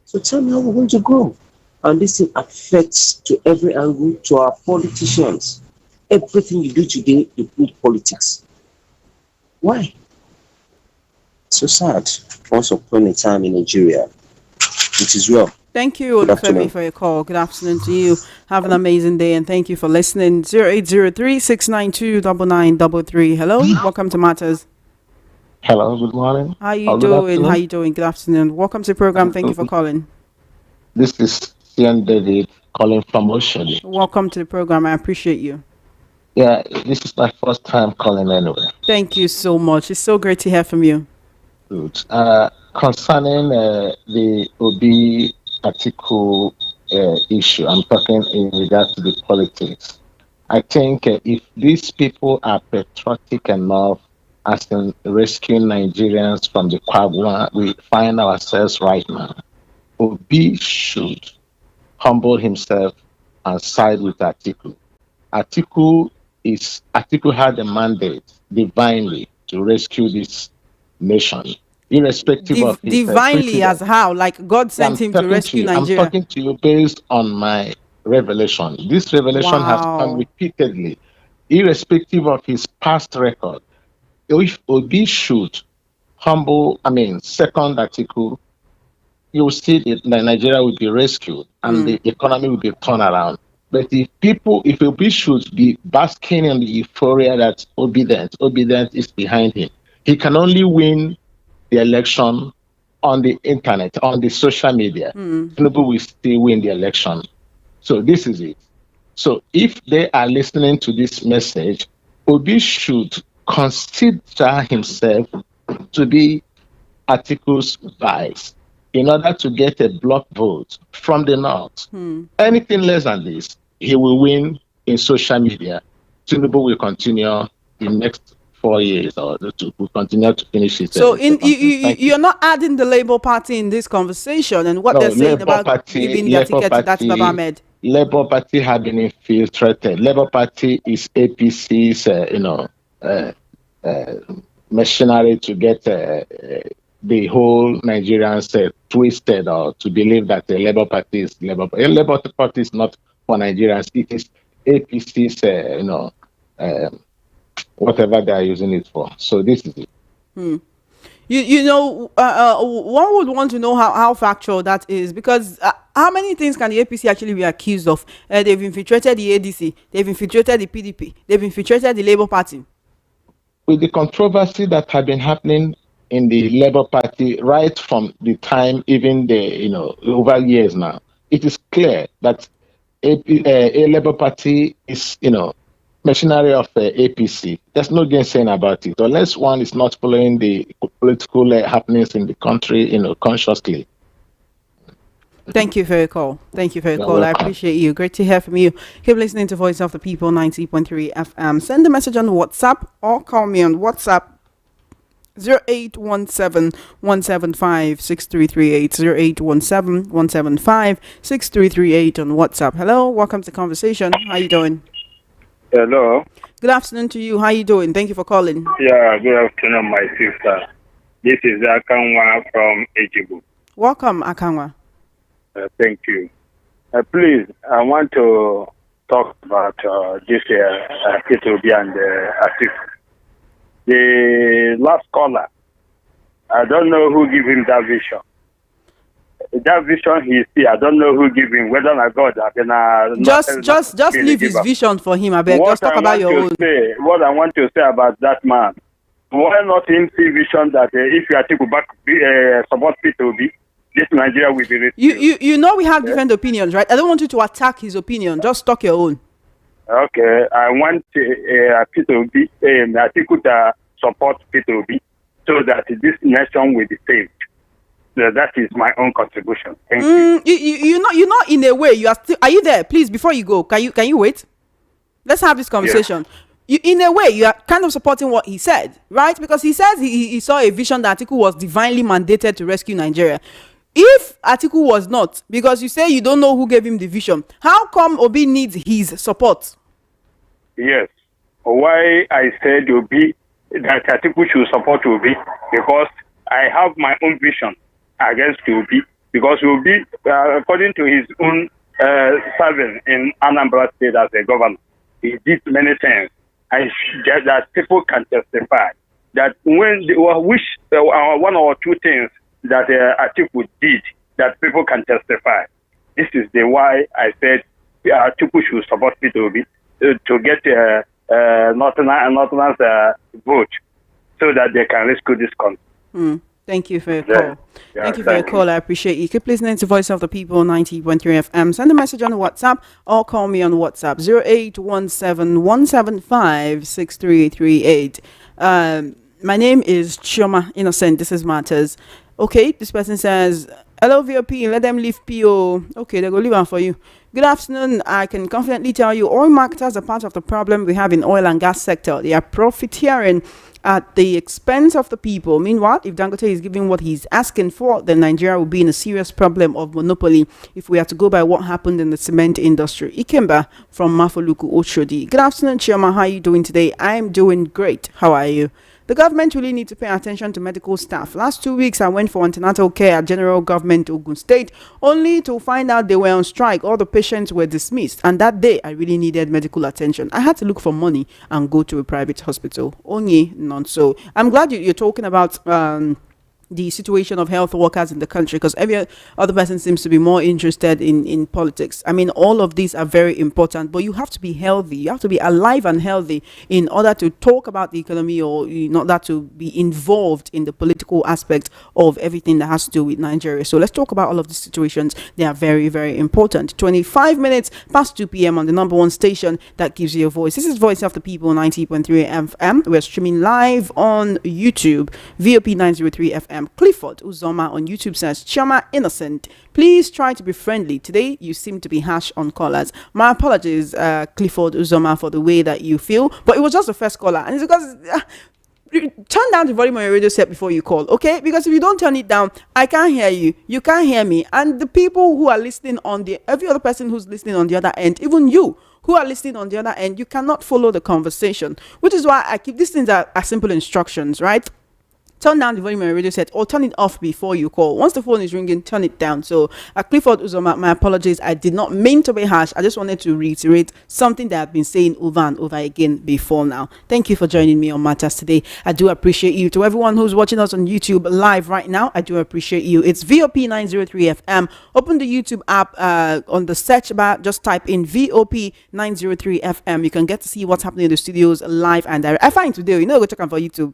So tell me how we're going to grow. And this thing affects to every angle, to our politicians. Everything you do today, you put politics. Why? So sad. Once upon a time in Nigeria, it is well. Thank you, Olufemi, for your call. Good afternoon to you. Have an amazing day, and thank you for listening. 0803-692-9933. Hello, welcome to Matters. Hello, good morning. How you doing? Good afternoon. Welcome to the program. Thank you for calling. This is Ian David calling from Oshodi. Welcome to the program. I appreciate you. Yeah, this is my first time calling anyway. Thank you so much. It's so great to hear from you. Good. Concerning the Obi article issue, I'm talking in regards to the politics. I think if these people are patriotic enough as in rescuing Nigerians from the quagmire we find ourselves right now, Obi should humble himself and side with Atiku. Atiku had a mandate divinely to rescue this nation, irrespective of his divinely as how, like God sent him to rescue Nigeria. I'm talking to you based on my revelation. This revelation has come repeatedly, irrespective of his past record. If Obi should second Atiku, you will see that Nigeria will be rescued and the economy will be turned around. But if Obi should be basking in the euphoria that obedience is behind him, he can only win the election on the internet, on the social media. Tinubu will still win the election. So this is it. So if they are listening to this message, Obi should consider himself to be Atiku's vice in order to get a block vote from the North. Anything less than this, he will win in social media. Tinubu will continue the next 4 years or to continue to finish it. So you're not adding the Labour Party in this conversation and what they're saying about giving their ticket to Datti Ahmed. Labour Party have been infiltrated. Labour Party is APC's, machinery to get the whole Nigerians twisted or to believe that the Labour Party is Labour Party. Labour Party is not for Nigerians. It is APC's, whatever they are using it for. So this is it. one would want to know how factual that is, because how many things can the APC actually be accused of? They've infiltrated the ADC, they've infiltrated the PDP, they've infiltrated the Labour Party. With the controversy that had been happening in the Labour Party right from the time, even over years now, it is clear that a Labour Party is, machinery of APC. There's no gainsaying about it, unless one is not following the political happenings in the country, consciously. Thank you for your call. I appreciate you. Great to hear from you. Keep listening to Voice of the People 90.3 FM. Send a message on WhatsApp or call me on WhatsApp 0817-175-6338, 0817-175-6338 on WhatsApp. Hello, welcome to the conversation. How you doing? Hello. Good afternoon to you. How you doing? Thank you for calling. Yeah, good afternoon, my sister. This is Akanwa from Ejibu. Welcome, Akanwa. Thank you. Please, I want to talk about this Petrol and Atif. The last caller, I don't know who gave him that vision. That vision he see, I don't know who gave him, whether or not God. Just leave his vision for him, I beg. Just talk about your own. What I want to say about that man, why not him see vision that if you are to go back, support Petrol, this Nigeria will be rescued. You know we have different opinions, right? I don't want you to attack his opinion. Just talk your own. Okay, I want Petrol to support Petrol so that this nation will be saved. So that is my own contribution. Thank you. You're not in a way. You are still. Are you there? Please, before you go, can you wait? Let's have this conversation. Yeah. In a way, you are kind of supporting what he said, right? Because he says he saw a vision that Atiku was divinely mandated to rescue Nigeria. If Atiku was not, because you say you don't know who gave him the vision, how come Obi needs his support? Yes. Why I said Obi, that Atiku should support Obi, because I have my own vision against Obi, because Obi, according to his own serving in Anambra State as a governor, he did many things, and that people can testify that when one or two things that Atiku did that people can testify. This is the why I said Atiku should support P2B to get Northerners vote so that they can rescue this country. Thank you for your call. Thank you for your call. I appreciate you. Keep listening to Voice of the People 90.3 FM. Send a message on WhatsApp or call me on WhatsApp 0817-175-6338. My name is Chioma Innocent. This is Matters. Okay, this person says, hello VOP, let them leave PO. Okay, they're going to leave one for you. Good afternoon. I can confidently tell you oil marketers are part of the problem we have in oil and gas sector. They are profiteering at the expense of the people. Meanwhile, if Dangote is giving what he's asking for, then Nigeria will be in a serious problem of monopoly if we are to go by what happened in the cement industry. Ikemba from Mafoluku Oshodi. Good afternoon, Chioma. How are you doing today? I am doing great. How are you? The government really needs to pay attention to medical staff. Last 2 weeks, I went for antenatal care at General Government Ogun State, only to find out they were on strike. All the patients were dismissed. And that day, I really needed medical attention. I had to look for money and go to a private hospital. Only not so. I'm glad you're talking about the situation of health workers in the country, because every other person seems to be more interested in politics. I mean, all of these are very important, but you have to be healthy. You have to be alive and healthy in order to talk about the economy, or in order to be involved in the political aspect of everything that has to do with Nigeria. So let's talk about all of these situations. They are very, very important. 25 minutes past 2 p.m. on the number one station that gives you a voice. This is Voice of the People 90.3 FM. We're streaming live on YouTube, VOP 903 FM. Clifford Uzoma on YouTube says, Chioma Innocent, please try to be friendly. Today, you seem to be harsh on callers. My apologies, Clifford Uzoma, for the way that you feel, but it was just the first caller. And it's because turn down the volume on your radio set before you call, okay? Because if you don't turn it down, I can't hear you. You can't hear me. And the people who are listening on every other person who's listening on the other end, even you who are listening on the other end, you cannot follow the conversation, which is why I keep these things are simple instructions, right? turn down the volume on your radio set or turn it off before you call. Once the phone is ringing, turn it down. So, Clifford Uzoma, my apologies. I did not mean to be harsh. I just wanted to reiterate something that I've been saying over and over again before now. Thank you for joining me on Matters today. I do appreciate you. To everyone who's watching us on YouTube live right now, I do appreciate you. It's VOP 903 FM. Open the YouTube app on the search bar. Just type in VOP 903 FM. You can get to see what's happening in the studios live and direct. I find today, go check out for YouTube.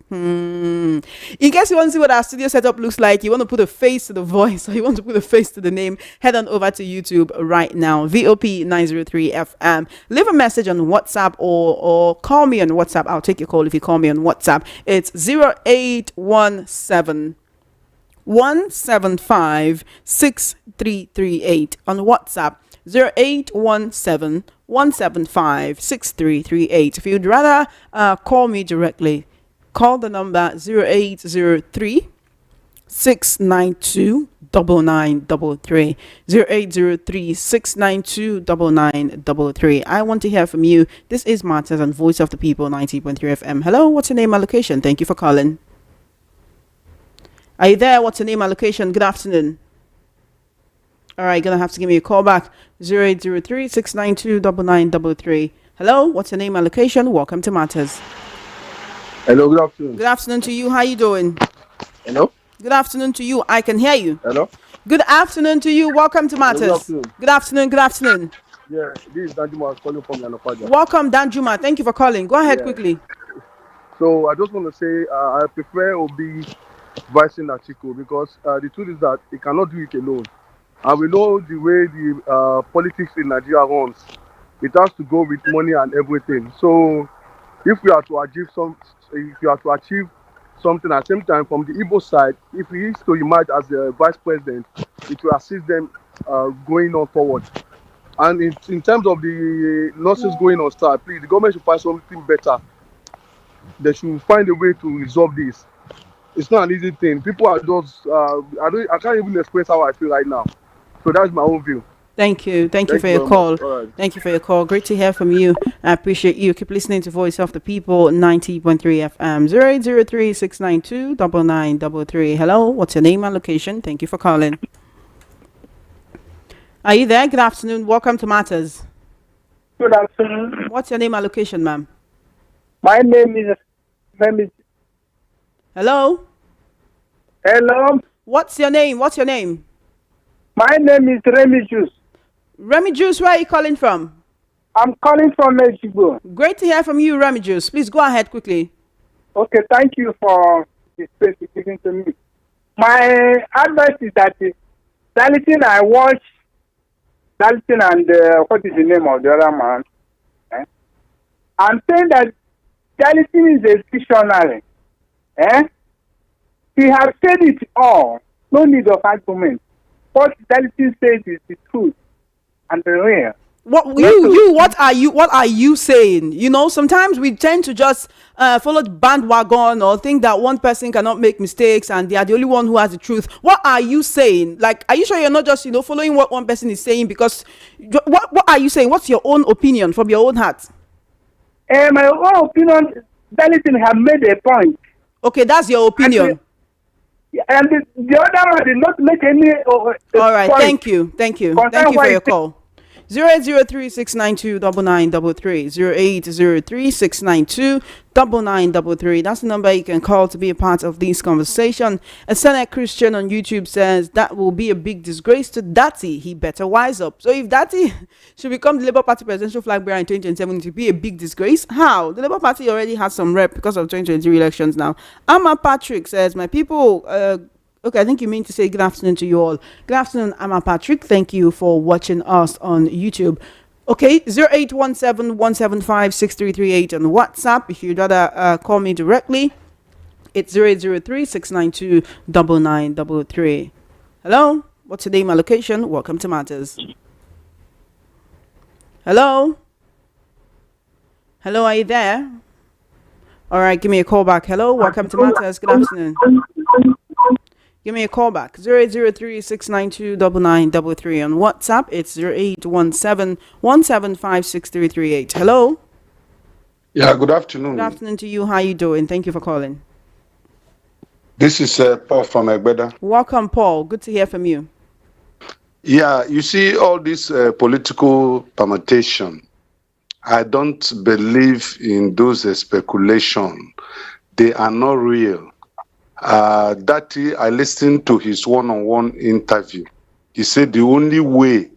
In case you want to see what our studio setup looks like, you want to put a face to the voice or you want to put a face to the name, head on over to YouTube right now. VOP 903 FM. Leave a message on WhatsApp or call me on WhatsApp. I'll take your call if you call me on WhatsApp. It's 0817 175 6338 on WhatsApp. 0817 175 6338. If you'd rather call me directly, call the number 0803 692 9933. 0803 692 9933. I want to hear from you. This is Matters and Voice of the People 90.3 FM. Hello, what's your name and location? Thank you for calling. Are you there? What's your name and location? Good afternoon. All right, gonna have to give me a call back. 0803 692 9933. Hello, what's your name and location? Welcome to Matters. Hello, good afternoon. Good afternoon to you. How you doing? Hello? Good afternoon to you. I can hear you. Hello? Good afternoon to you. Welcome to Matters. Good afternoon. Good afternoon. Good afternoon. Yeah, this is Danjuma calling from Yanopaja. Welcome, Danjuma. Thank you for calling. Go ahead quickly. So I just want to say I prefer Obi voicing Atiku because the truth is that he cannot do it alone. And we know the way the politics in Nigeria runs. It has to go with money and everything. So if we are to achieve something at the same time from the Igbo side, if he is to emerge as the vice president, it will assist them going on forward. And in terms of the nurses going on strike, please, the government should find something better. They should find a way to resolve this. It's not an easy thing. People are just, I can't even express how I feel right now. So that's my own view. Thank you. Thank you for your call. Right. Thank you for your call. Great to hear from you. I appreciate you. Keep listening to Voice of the People 90.3 FM. 0803 692 9933. Hello, what's your name and location? Thank you for calling. Are you there? Good afternoon. Welcome to Matters. Good afternoon. What's your name and location, ma'am? My name is Hello? Hello? What's your name? What's your name? My name is Remy Juice. Remy Juice, where are you calling from? I'm calling from Mexico. Great to hear from you, Remy Juice. Please go ahead quickly. Okay, thank you for the space you're giving to me. My advice is that Datti I watch Datti and what is the name of the other man? I'm saying that Datti is a visionary. He has said it all. No need of argument. What Datti says is the truth and the real. What are you saying? You know, sometimes we tend to just follow the bandwagon or think that one person cannot make mistakes and they are the only one who has the truth. What are you saying? Like, are you sure you're not just, following what one person is saying? Because what are you saying? What's your own opinion from your own heart? My own opinion, Datti have made a point. Okay, that's your opinion. And the other one did not make any. All right, thank you for your call. 0803 692 9933. 0803 692 9933. That's the number you can call to be a part of this conversation. A Senate Christian on YouTube says that will be a big disgrace to Datti. He better wise up. So if Datti should become the Labour Party presidential flag bearer in 2027, it will be a big disgrace. How? The Labour Party already has some rep because of 2023 elections now. Amma Patrick says, my people, okay, I think you mean to say good afternoon to you all. Good afternoon, Amma Patrick. Thank you for watching us on YouTube. Okay, 0817 175 6338 on WhatsApp. If you'd rather call me directly, it's 0803 692 9933. Hello, what's your name and location? Welcome to Matters. Hello? Hello, are you there? All right, give me a call back. Hello, welcome to Matters. Good afternoon. Give me a call back. 0803 692 9933 on WhatsApp. It's 0817 175 6338. Hello. Yeah, good afternoon. Good afternoon to you. How you doing? Thank you for calling. This is Paul from Egbeda. Welcome, Paul. Good to hear from you. Yeah, you see all this political permutation. I don't believe in those speculation. They are not real. Datti, I listened to his one-on-one interview. He said the only way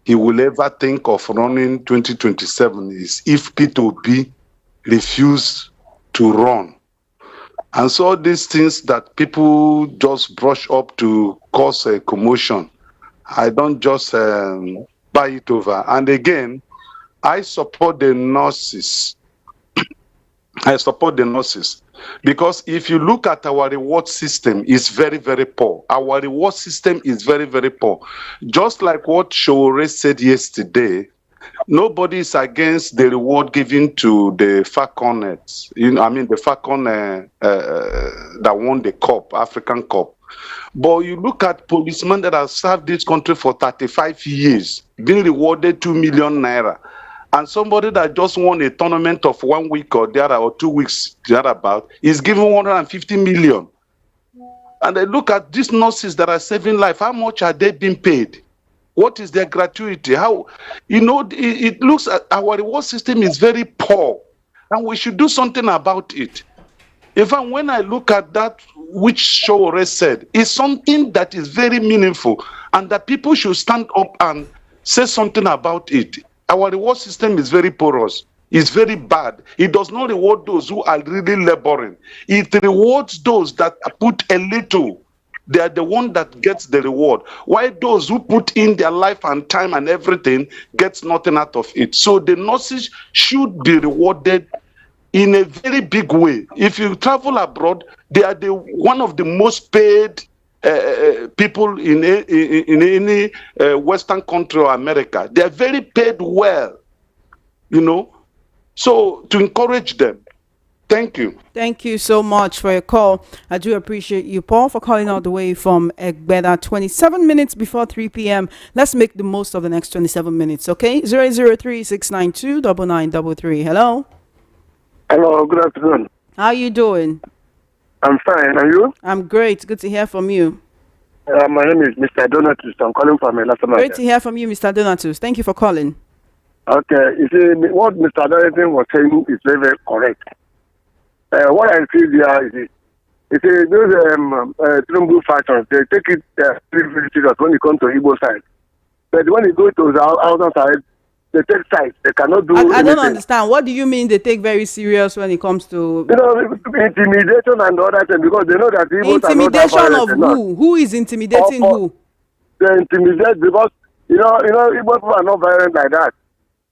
he will ever think of running 2027 is if P2P refuse to run. And so these things that people just brush up to cause a commotion, I don't just buy it over. And again, I support the nurses. I support the nurses because if you look at our reward system, it's very, very poor. Our reward system is very, very poor. Just like what Shore said yesterday, nobody is against the reward given to the Falconets. The Falcon that won the Cup, African Cup. But you look at policemen that have served this country for 35 years, being rewarded 2 million naira. And somebody that just won a tournament of 1 week or 2 weeks, thereabout, is given 150 million. And they look at these nurses that are saving life. How much are they being paid? What is their gratuity? How, it looks at our reward system is very poor, and we should do something about it. In fact, when I look at that, which Shore said, is something that is very meaningful, and that people should stand up and say something about it. Our reward system is very porous. It's very bad. It does not reward those who are really laboring. It rewards those that put a little. They are the one that gets the reward. While those who put in their life and time and everything gets nothing out of it. So the nurses should be rewarded in a very big way. If you travel abroad, they are one of the most paid people in any Western country or America. They are very paid well, So to encourage them. Thank you. Thank you so much for your call. I do appreciate you, Paul, for calling all the way from Egbeda. 27 minutes before 3 p.m. Let's make the most of the next 27 minutes, okay? 003-692-9933. Hello? Hello, good afternoon. How are you doing? I'm fine. And you? I'm great. Good to hear from you. My name is Mr. Donatus. I'm calling from Elasamaka. Great to hear from you, Mr. Donatus. Thank you for calling. Okay. You see, what Mr. Donatus was saying is very, very correct. What I see there is, those Trumbu factions, they take it very serious when it comes to Igbo side. But when it goes to the outer side, they take sides. They cannot do anything. I don't understand. What do you mean they take very serious when it comes to... intimidation and all that, because they know that Igbos intimidation are not of who? Who is intimidating who? They intimidate because, Igbo people are not violent like that.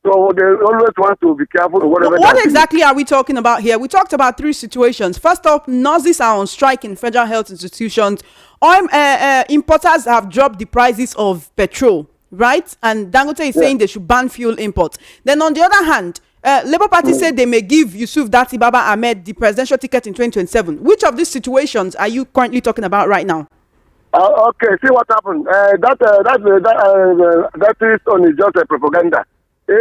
So they always want to be careful of whatever. What exactly are we talking about here? We talked about 3 situations. First up, nurses are on strike in federal health institutions. Importers have dropped the prices of petrol, right? And Dangote is saying they should ban fuel imports. Then on the other hand, Labour Party said they may give Yusuf Datti Baba Ahmed the presidential ticket in 2027. Which of these situations are you currently talking about right now? Okay, see what happened. That is only just a propaganda. The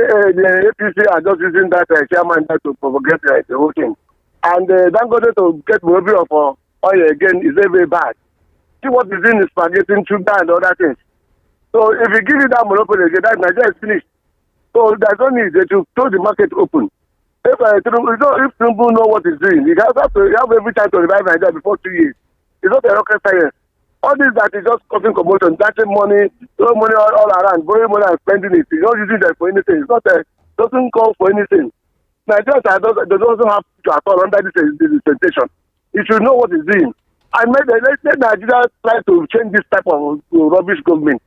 APC are just using that chairman to propagate the whole thing. And Dangote to get movie of oil again is very, very bad. See what is in the spaghetti, sugar and other things. So if you give it that monopoly again, that Nigeria is finished. So there's no need to throw the market open. If Trump know what he's doing, he has every time to revive Nigeria before 2 years. It's not a rocket science. All this that is just causing commotion, datting money, throwing money all around, borrowing money and spending it. He's not using that for anything. It's not doesn't call for anything. Nigeria doesn't have to at all under this dispensation. He should know what he's doing. And let Nigeria try to change this type of rubbish government.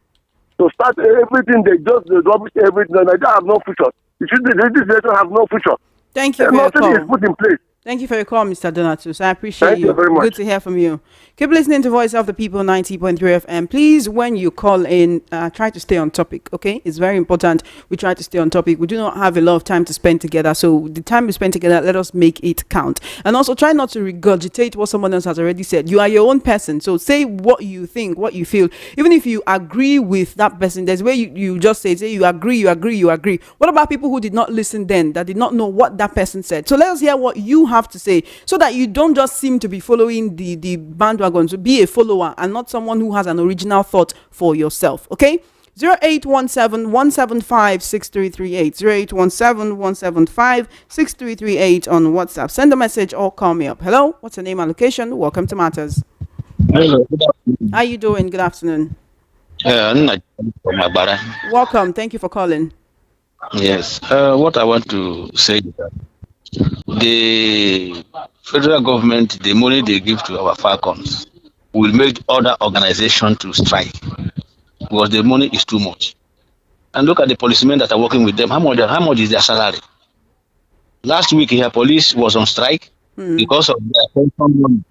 To start everything, they just rubbish everything. Nigeria have no future. This nation have no future. Thank you for your call. Nothing is put in place. Thank you for your call, Mr. Donatus. I appreciate you. Thank you very much. Good to hear from you. Keep listening to Voice of the People 90.3 FM. Please, when you call in, try to stay on topic, okay? It's very important we try to stay on topic. We do not have a lot of time to spend together, so the time we spend together, let us make it count. And also try not to regurgitate what someone else has already said. You are your own person, so say what you think, what you feel. Even if you agree with that person, there's where you just say you agree. What about people who did not listen then, that did not know what that person said? So let us hear what you have to say, so that you don't just seem to be following the bandwagon, to be a follower and not someone who has an original thought for yourself. Okay. 0817-175-6338 0817-175-6338 on WhatsApp. Send a message or call me up. Hello, what's your name and location? Welcome to Matters. Hello. How you doing? Good afternoon. Welcome. Welcome. Thank you for calling. Yes. What I want to say is that the federal government, the money they give to our falcons, will make other organizations to strike because the money is too much. And look at the policemen that are working with them. How much is their salary? Last week, here, police was on strike because of their pension money.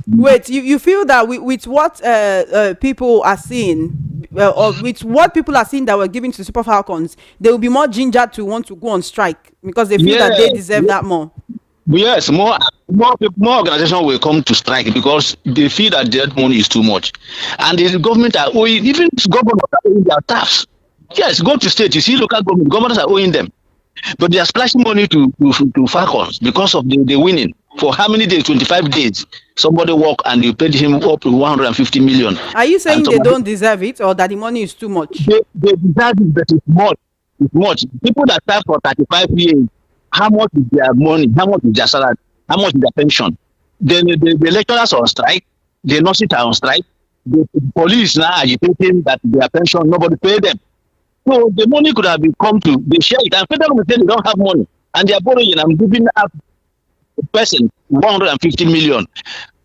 Wait, you feel that with what people are seeing, or with what people are seeing that were given to Super Falcons, they will be more ginger to want to go on strike because they feel that they deserve that more. Yes, more organizations will come to strike because they feel that their money is too much, and the government are owing, even governors are owing their tax. Yes, go to state, you see local governments are owing them, but they are splashing money to Falcons because of the winning. For how many days? 25 days. Somebody walk and you paid him up to 150 million. Are you saying they don't deserve it or that the money is too much? They deserve it, but it's much. It's much. People that serve for 35 years, how much is their money? How much is their salary? How much is their pension? Then the lecturers are on strike. The nurses are on strike. The police now agitating that their pension, nobody pay them. So the money could have been come to, they share it. And federal government, they don't have money. And they are borrowing and giving up person 150 million,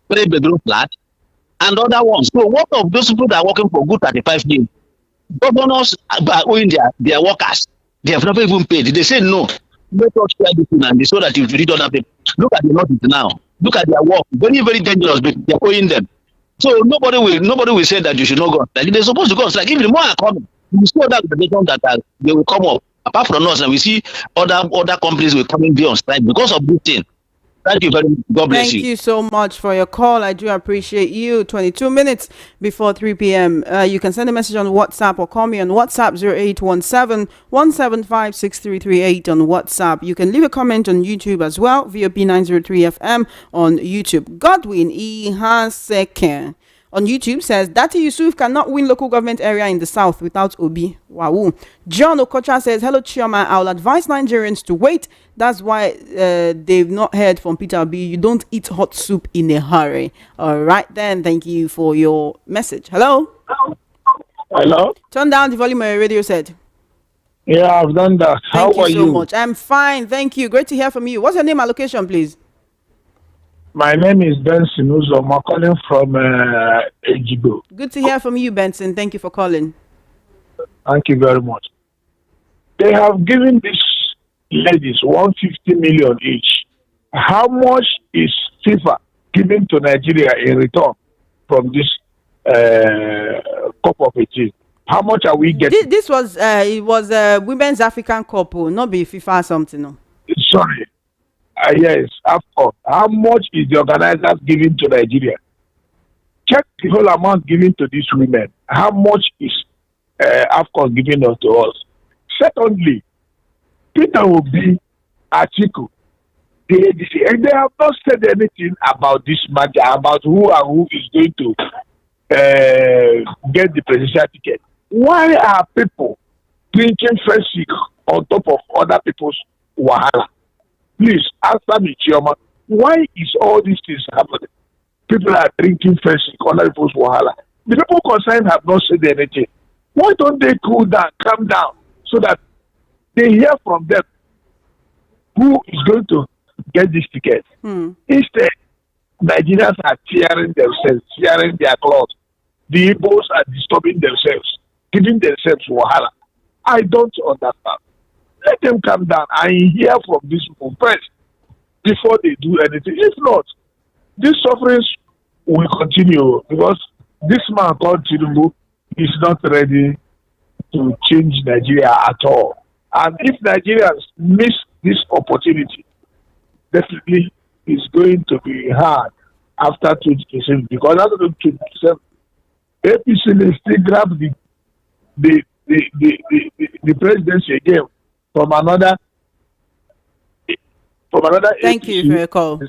3-bedroom flat, and other ones. So what of those people that are working for good 35 years? Governors are owing their workers. They have never even paid. They say no. Let us share this and so that you read other people. Look at the notice now. Look at their work. Very, very dangerous, but they're owing them. So nobody will say that you should not go on strike. They're supposed to go on strike. Even more are coming. We see other organizations that they will come up. Apart from us, and we see other companies will come and be on strike because of this thing. Thank you very much. God bless you. Thank you so much for your call. I do appreciate you. 22 minutes before 3 p.m. You can send a message on WhatsApp or call me on WhatsApp 0817-175-6338 on WhatsApp. You can leave a comment on YouTube as well, VOP 903 FM on YouTube. Godwin Ihaseke on YouTube says, Datti Yusuf cannot win local government area in the south without Obi. Wow. John Okocha says, hello, Chioma. I'll advise Nigerians to wait. That's why they've not heard from Peter Obi. You don't eat hot soup in a hurry. All right, then. Thank you for your message. Hello? Hello? Turn down the volume of your radio set. Yeah, I've done that. How are you? Thank you so much. I'm fine. Thank you. Great to hear from you. What's your name and location, please? My name is Benson Uzom. I'm calling from Ejibo. Good to hear from you, Benson. Thank you for calling. Thank you very much. They have given these ladies 150 million each. How much is FIFA giving to Nigeria in return from this Cup of 18? How much are we getting? This was it was a Women's African Cup, not be FIFA or something. No. Sorry. Yes, of course. How much is the organizers giving to Nigeria? Check the whole amount given to these women. How much is AFCON giving to us? Secondly, Peter Obi, Atiku, they have not said anything about this matter, about who and who is going to get the presidential ticket. Why are people drinking fresh sick on top of other people's wahala? Please answer me, Chioma. Why is all these things happening? People are drinking fresh sick on other people's wahala. The people concerned have not said anything. Why don't they cool down, calm down, so that they hear from them who is going to get this ticket? Instead, Nigerians are tearing themselves, tearing their clothes. The Igbos are disturbing themselves, giving themselves wahala. I don't understand. Let them calm down and hear from these people first before they do anything. If not, these sufferings will continue because this man called Tinubu is not ready to change Nigeria at all. And if Nigerians miss this opportunity, definitely it's going to be hard after 2027 because after 2027, APC will still grab the presidency again from another from another Thank you for your call.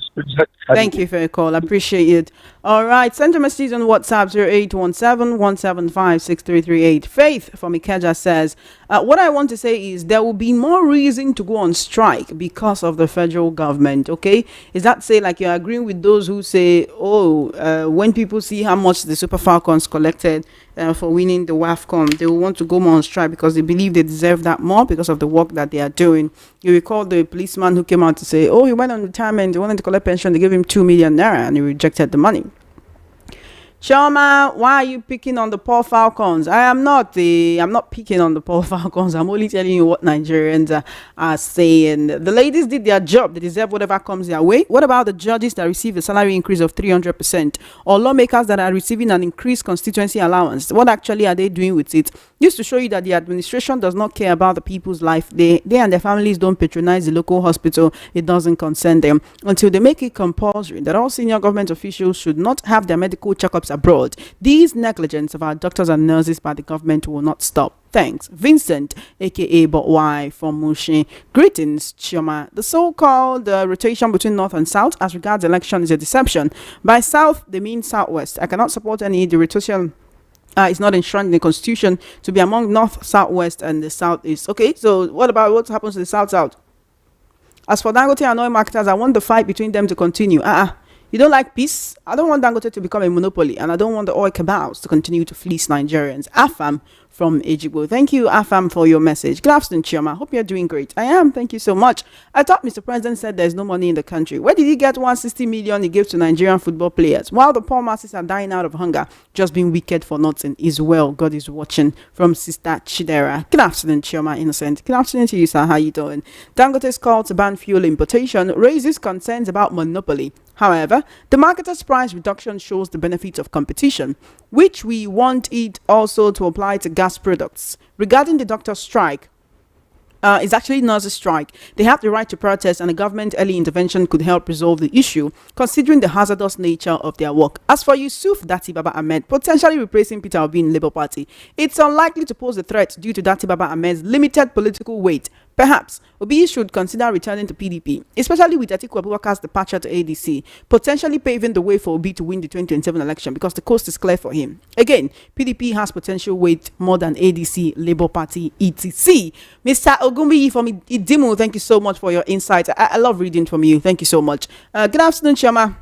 Thank you for your call. I appreciate it. All right. Send a message on WhatsApp 0817-175-6338. Faith from Ikeja says, what I want to say is there will be more reason to go on strike because of the federal government. Okay. Is that say like you're agreeing with those who say, when people see how much the Super Falcons collected for winning the WAFCON, they will want to go more on strike because they believe they deserve that more because of the work that they are doing. You recall the policeman who came out to say, he went on retirement, they wanted to collect pension, they gave him 2 million naira and he rejected the money. Shama, why are you picking on the poor Falcons? I'm not picking on the poor Falcons. I'm only telling you what Nigerians are saying. The ladies did their job. They deserve whatever comes their way. What about the judges that receive a salary increase of 300%? Or lawmakers that are receiving an increased constituency allowance? What actually are they doing with it? Used to show you that the administration does not care about the people's life. They and their families don't patronize the local hospital. It doesn't concern them until they make it compulsory that all senior government officials should not have their medical checkups abroad. These negligence of our doctors and nurses by the government will not stop. Thanks. Vincent, aka Botwai from Mushin. Greetings, Chioma. The so-called rotation between North and South as regards election is a deception. By South, they mean Southwest. I cannot support any the rotation. It's not enshrined in the Constitution to be among North, Southwest, and the Southeast. Okay, so what about what happens to the South-South? As for Dangote and oil marketers, I want the fight between them to continue. You don't like peace? I don't want Dangote to become a monopoly, and I don't want the oil cabals to continue to fleece Nigerians. Afam from Ejigbo. Thank you, Afam, for your message. Good afternoon, Chioma. Hope you're doing great. I am. Thank you so much. I thought Mr. President said there's no money in the country. Where did he get 160 million he gave to Nigerian football players? While the poor masses are dying out of hunger, just being wicked for nothing is well. God is watching. From Sister Chidera. Good afternoon, Chioma Innocent. Good afternoon to you, sir. How you doing? Dangote's call to ban fuel importation raises concerns about monopoly. However, the marketer's price reduction shows the benefits of competition, which we want it also to apply to gas products. Regarding the doctor's strike, it's actually nurses' strike. They have the right to protest, and the government early intervention could help resolve the issue, considering the hazardous nature of their work. As for Yusuf Datti Baba Ahmed potentially replacing Peter Obi in Labour Party, it's unlikely to pose a threat due to Datti Baba Ahmed's limited political weight. Perhaps Obi should consider returning to PDP, especially with Atiku Abubakar's departure to ADC, potentially paving the way for Obi to win the 2027 election because the coast is clear for him. Again, PDP has potential weight more than ADC, Labour Party, etc. Mr. Ogumbi from Idimu, thank you so much for your insight. I love reading from you. Thank you so much. Good afternoon, Chama.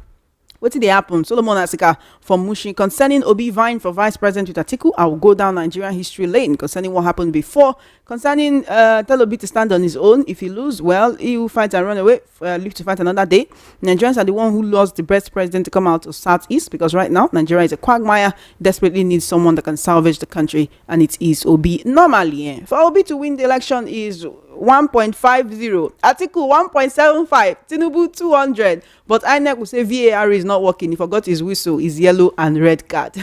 What did they happen? Solomon Asika from Mushin. Concerning Obi vying for vice president with Atiku, I will go down Nigerian history lane concerning what happened before. Concerning tell Obi to stand on his own. If he lose, well, he will fight and run away, live to fight another day. Nigerians are the one who lost the best president to come out of Southeast, because right now Nigeria is a quagmire, desperately needs someone that can salvage the country, and it is Obi. Normally, for Obi to win the election is 1.50, Atiku 1.75, Tinubu 200, but INEC will say VAR is not working. He forgot his whistle, his yellow and red card.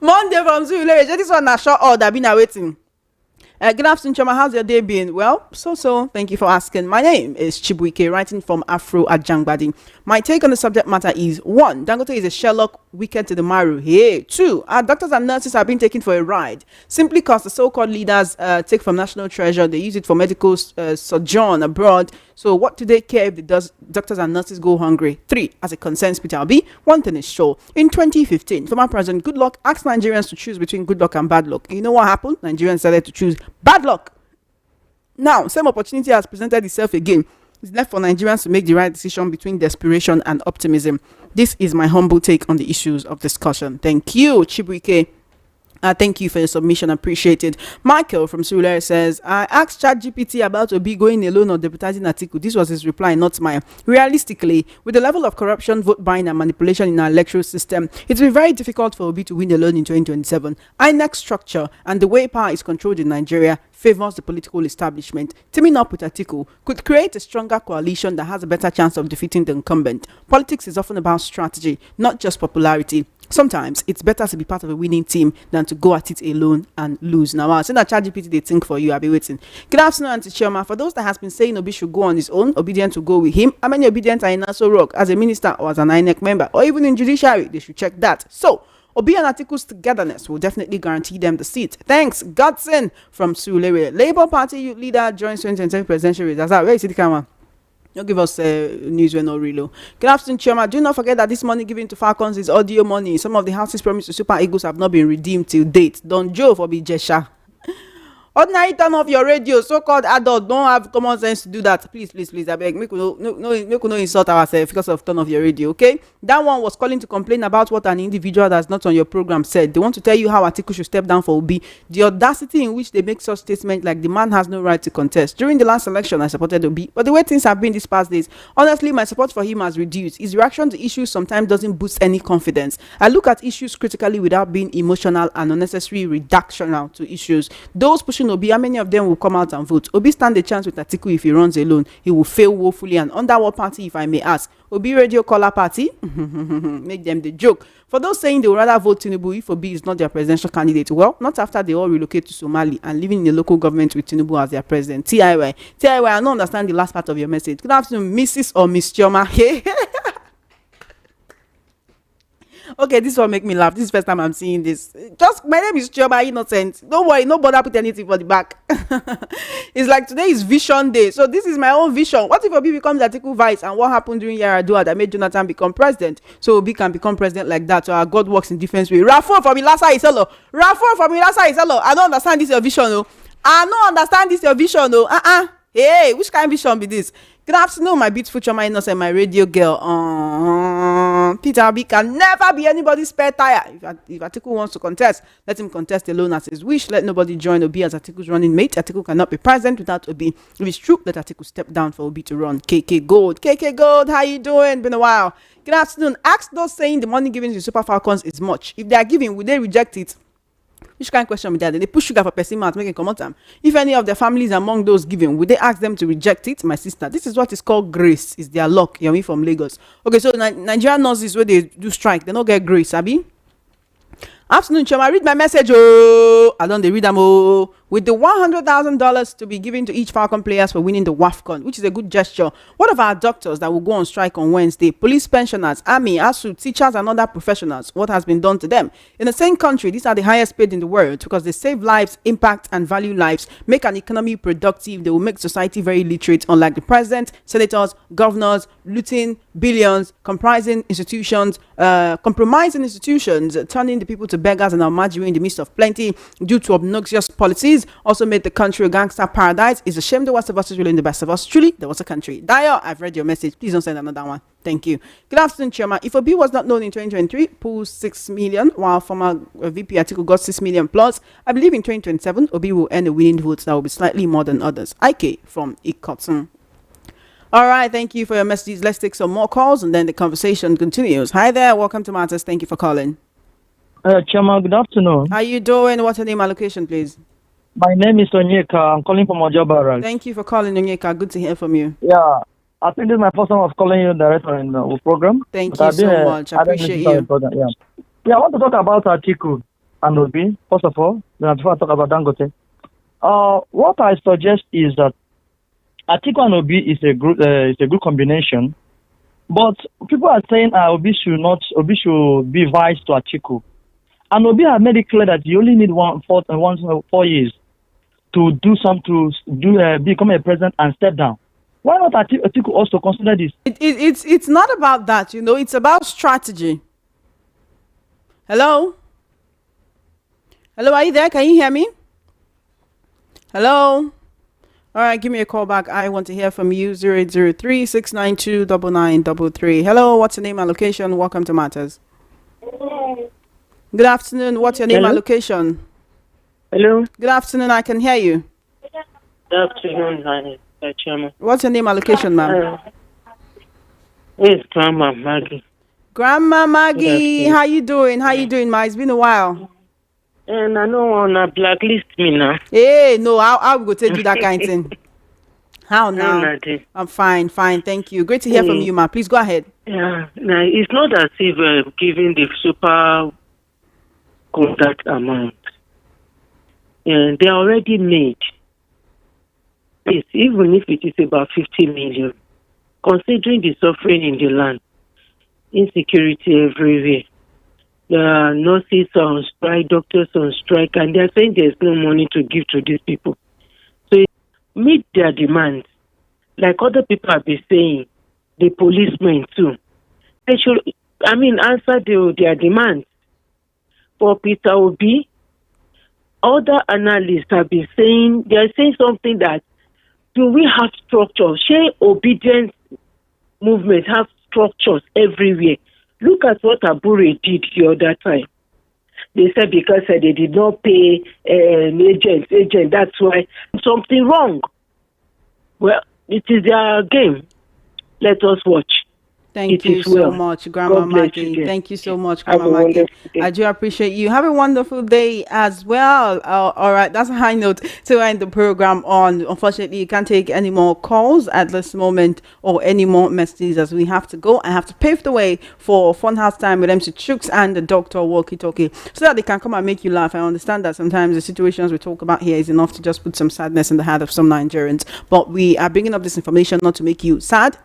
Monday from Zulu. This one a short order, been waiting. Good afternoon, Chama. How's your day been? Well, so. Thank you for asking. My name is Chibuike, writing from Afro at Jangbadi. My take on the subject matter is: 1. Dangote is a Sherlock, wicked to the marrow. Hey. 2. Our doctors and nurses are being taken for a ride simply because the so-called leaders take from national treasure. They use it for medical sojourn abroad. So what do they care if the doctors and nurses go hungry? 3. As it concerns Peter Obi, one thing is sure. In 2015, former President Goodluck asked Nigerians to choose between good luck and bad luck. You know what happened? Nigerians decided to choose bad luck. Now, same opportunity has presented itself again. It's left for Nigerians to make the right decision between desperation and optimism. This is my humble take on the issues of discussion. Thank you, Chibuike. Thank you for your submission. Appreciate it. Michael from Surulere says, I asked ChatGPT about Obi going alone or deputizing Atiku. This was his reply, not mine. Realistically, with the level of corruption, vote buying, and manipulation in our electoral system, it will be very difficult for Obi to win alone in 2027. INEC structure and the way power is controlled in Nigeria favors the political establishment. Teaming up with Atiku could create a stronger coalition that has a better chance of defeating the incumbent. Politics is often about strategy, not just popularity. Sometimes it's better to be part of a winning team than to go at it alone and lose. Now, I'll send that ChatGPT they think for you. I'll be waiting. Good afternoon, Auntie Chioma. For those that has been saying Obi should go on his own, obedient to go with him, how many obedient are in Aso Rock as a minister or as an INEC member or even in judiciary? They should check that. So, Obi and Atiku's togetherness will definitely guarantee them the seat. Thanks, Godson from Surulere. Labour Party youth leader joins 2027 presidential race. That's how. Where is it, Kama? Don't give us news when not real. Good afternoon, Chairman. Do not forget that this money given to Falcons is audio money. Some of the houses promised to Super Eagles have not been redeemed till date. Don't Joe for Jesha. Ordinary turn off your radio. So-called adult don't have common sense to do that. Please. I beg. Make we no insult ourselves because of turn off your radio. Okay. That one was calling to complain about what an individual that's not on your program said. They want to tell you how Atiku should step down for Obi. The audacity in which they make such statements like the man has no right to contest. During the last election, I supported Obi, but the way things have been these past days, honestly, my support for him has reduced. His reaction to issues sometimes doesn't boost any confidence. I look at issues critically without being emotional and unnecessary reductional to issues. Those pushing Obi, how many of them will come out and vote? Obi stand a chance with Atiku if he runs alone. He will fail woefully. And under what party, if I may ask? Obi Radio Caller Party? Make them the joke. For those saying they would rather vote Tinubu if Obi is not their presidential candidate, well, not after they all relocate to Somali and living in the local government with Tinubu as their president. TIY, I don't understand the last part of your message. Good afternoon, Mrs. or Miss Chioma. Okay, this one make me laugh. This is the first time I'm seeing this. Just, my name is Chioma, innocent. Don't worry, no bother put anything for the back. It's like today is vision day. So this is my own vision. What if Obi becomes Atiku vice, and what happened during Yaradua that made Jonathan become president? So Obi can become president like that. So our God works in different ways. Rafo from Ilasa Iselo. I don't understand this your vision, no. I don't understand this your vision, no. Hey, which kind of vision be this? Good afternoon, my beautiful Chioma Innocent, my radio girl. Peter Obi can never be anybody's spare tire. If Atiku wants to contest, let him contest alone as his wish. Let nobody join Obi as Atiku's running mate. Atiku cannot be president without Obi. If it's true, let Atiku step down for Obi to run. KK Gold, how you doing? Been a while. Good afternoon. Ask those saying the money given to Super Falcons is much. If they are giving, would they reject it? Which kind of question be that? They put sugar for person mouth, make it come out time. If any of their families among those giving, would they ask them to reject it? My sister, this is what is called grace. It's their luck. You're me from Lagos. Okay, so Nigerian nurses where they do strike, they don't get grace, Abi. Afternoon, Choma, read my message. Oh, I don't read them. Oh, with the $100,000 to be given to each Falcon players for winning the WAFCON, which is a good gesture. What of our doctors that will go on strike on Wednesday? Police pensioners, army, ASU, teachers, and other professionals. What has been done to them? In the same country, these are the highest paid in the world because they save lives, impact, and value lives, make an economy productive. They will make society very literate, unlike the president, senators, governors, looting billions, compromising institutions, turning the people to beggars and almajiry in the midst of plenty due to obnoxious policies, also made the country a gangster paradise. It's a shame the worst of us is really the best of us. Truly, there was a country. Dio, I've read your message. Please don't send another one. Thank you. Good afternoon, Chairman. If Obi was not known in 2023, pulls 6 million, while former VP Atiku got 6 million plus, I believe in 2027, Obi will earn a winning vote that will be slightly more than others. IK from Ikoton. All right, thank you for your messages. Let's take some more calls and then the conversation continues. Hi there, welcome to Matters. Thank you for calling. Chairman, good afternoon. How you doing? What's your name and location, please? My name is Onyeka. I'm calling from Ojobaral. Thank you for calling, Onyeka. Good to hear from you. Yeah, I think this is my first time of calling you directly in the program. Thank you so much. I appreciate you. Yeah, I want to talk about Atiku and Obi, first of all, then before I talk about Dangote. What I suggest is that Atiku and Obi is a good combination, but people are saying Obi should be vice to Atiku, and Obi has made it clear that you only need 4 years to do something, to become a president and step down. Why not Atiku also consider this? It's not about that, it's about strategy. Hello, are you there? Can you hear me? Hello. All right, give me a call back. I want to hear from you. 0803-692-9933. Hello, what's your name and location? Welcome to Matters. Good afternoon. What's your name and location? Hello. Good afternoon. I can hear you. Good afternoon, Chairman. What's your name and location, ma'am? It's Grandma Maggie. Grandma Maggie, how you doing? How you doing, ma? It's been a while. And I don't want to blacklist me now. Hey, no, I'll go tell you that kind of thing. How now? I'm fine, thank you. Great to hear from you, ma. Please go ahead. Yeah, now it's not as if giving the super contract amount. And they're already made. Yes, even if it is about 50 million, considering the suffering in the land, insecurity everywhere. There are nurses on strike, doctors on strike, and they're saying there's no money to give to these people. So meet their demands like other people have been saying, the policemen too, they should, answer their demands. For Peter Obi, other analysts have been saying, they are saying something that, do we have structure? Share obedience movement have structures everywhere. Look at what Abure did the other time. They said because they did not pay an agent, that's why something wrong. Well, it is their game. Let us watch. Thank you so much, Grandma Maggie. Thank you so much, Grandma Maggie. I do appreciate you. Have a wonderful day as well. All right, that's a high note to end the program on. Unfortunately, you can't take any more calls at this moment or any more messages as we have to go. I have to pave the way for Funhouse Time with MC Chooks and the Doctor Walkie Talkie so that they can come and make you laugh. I understand that sometimes the situations we talk about here is enough to just put some sadness in the heart of some Nigerians, but we are bringing up this information not to make you sad,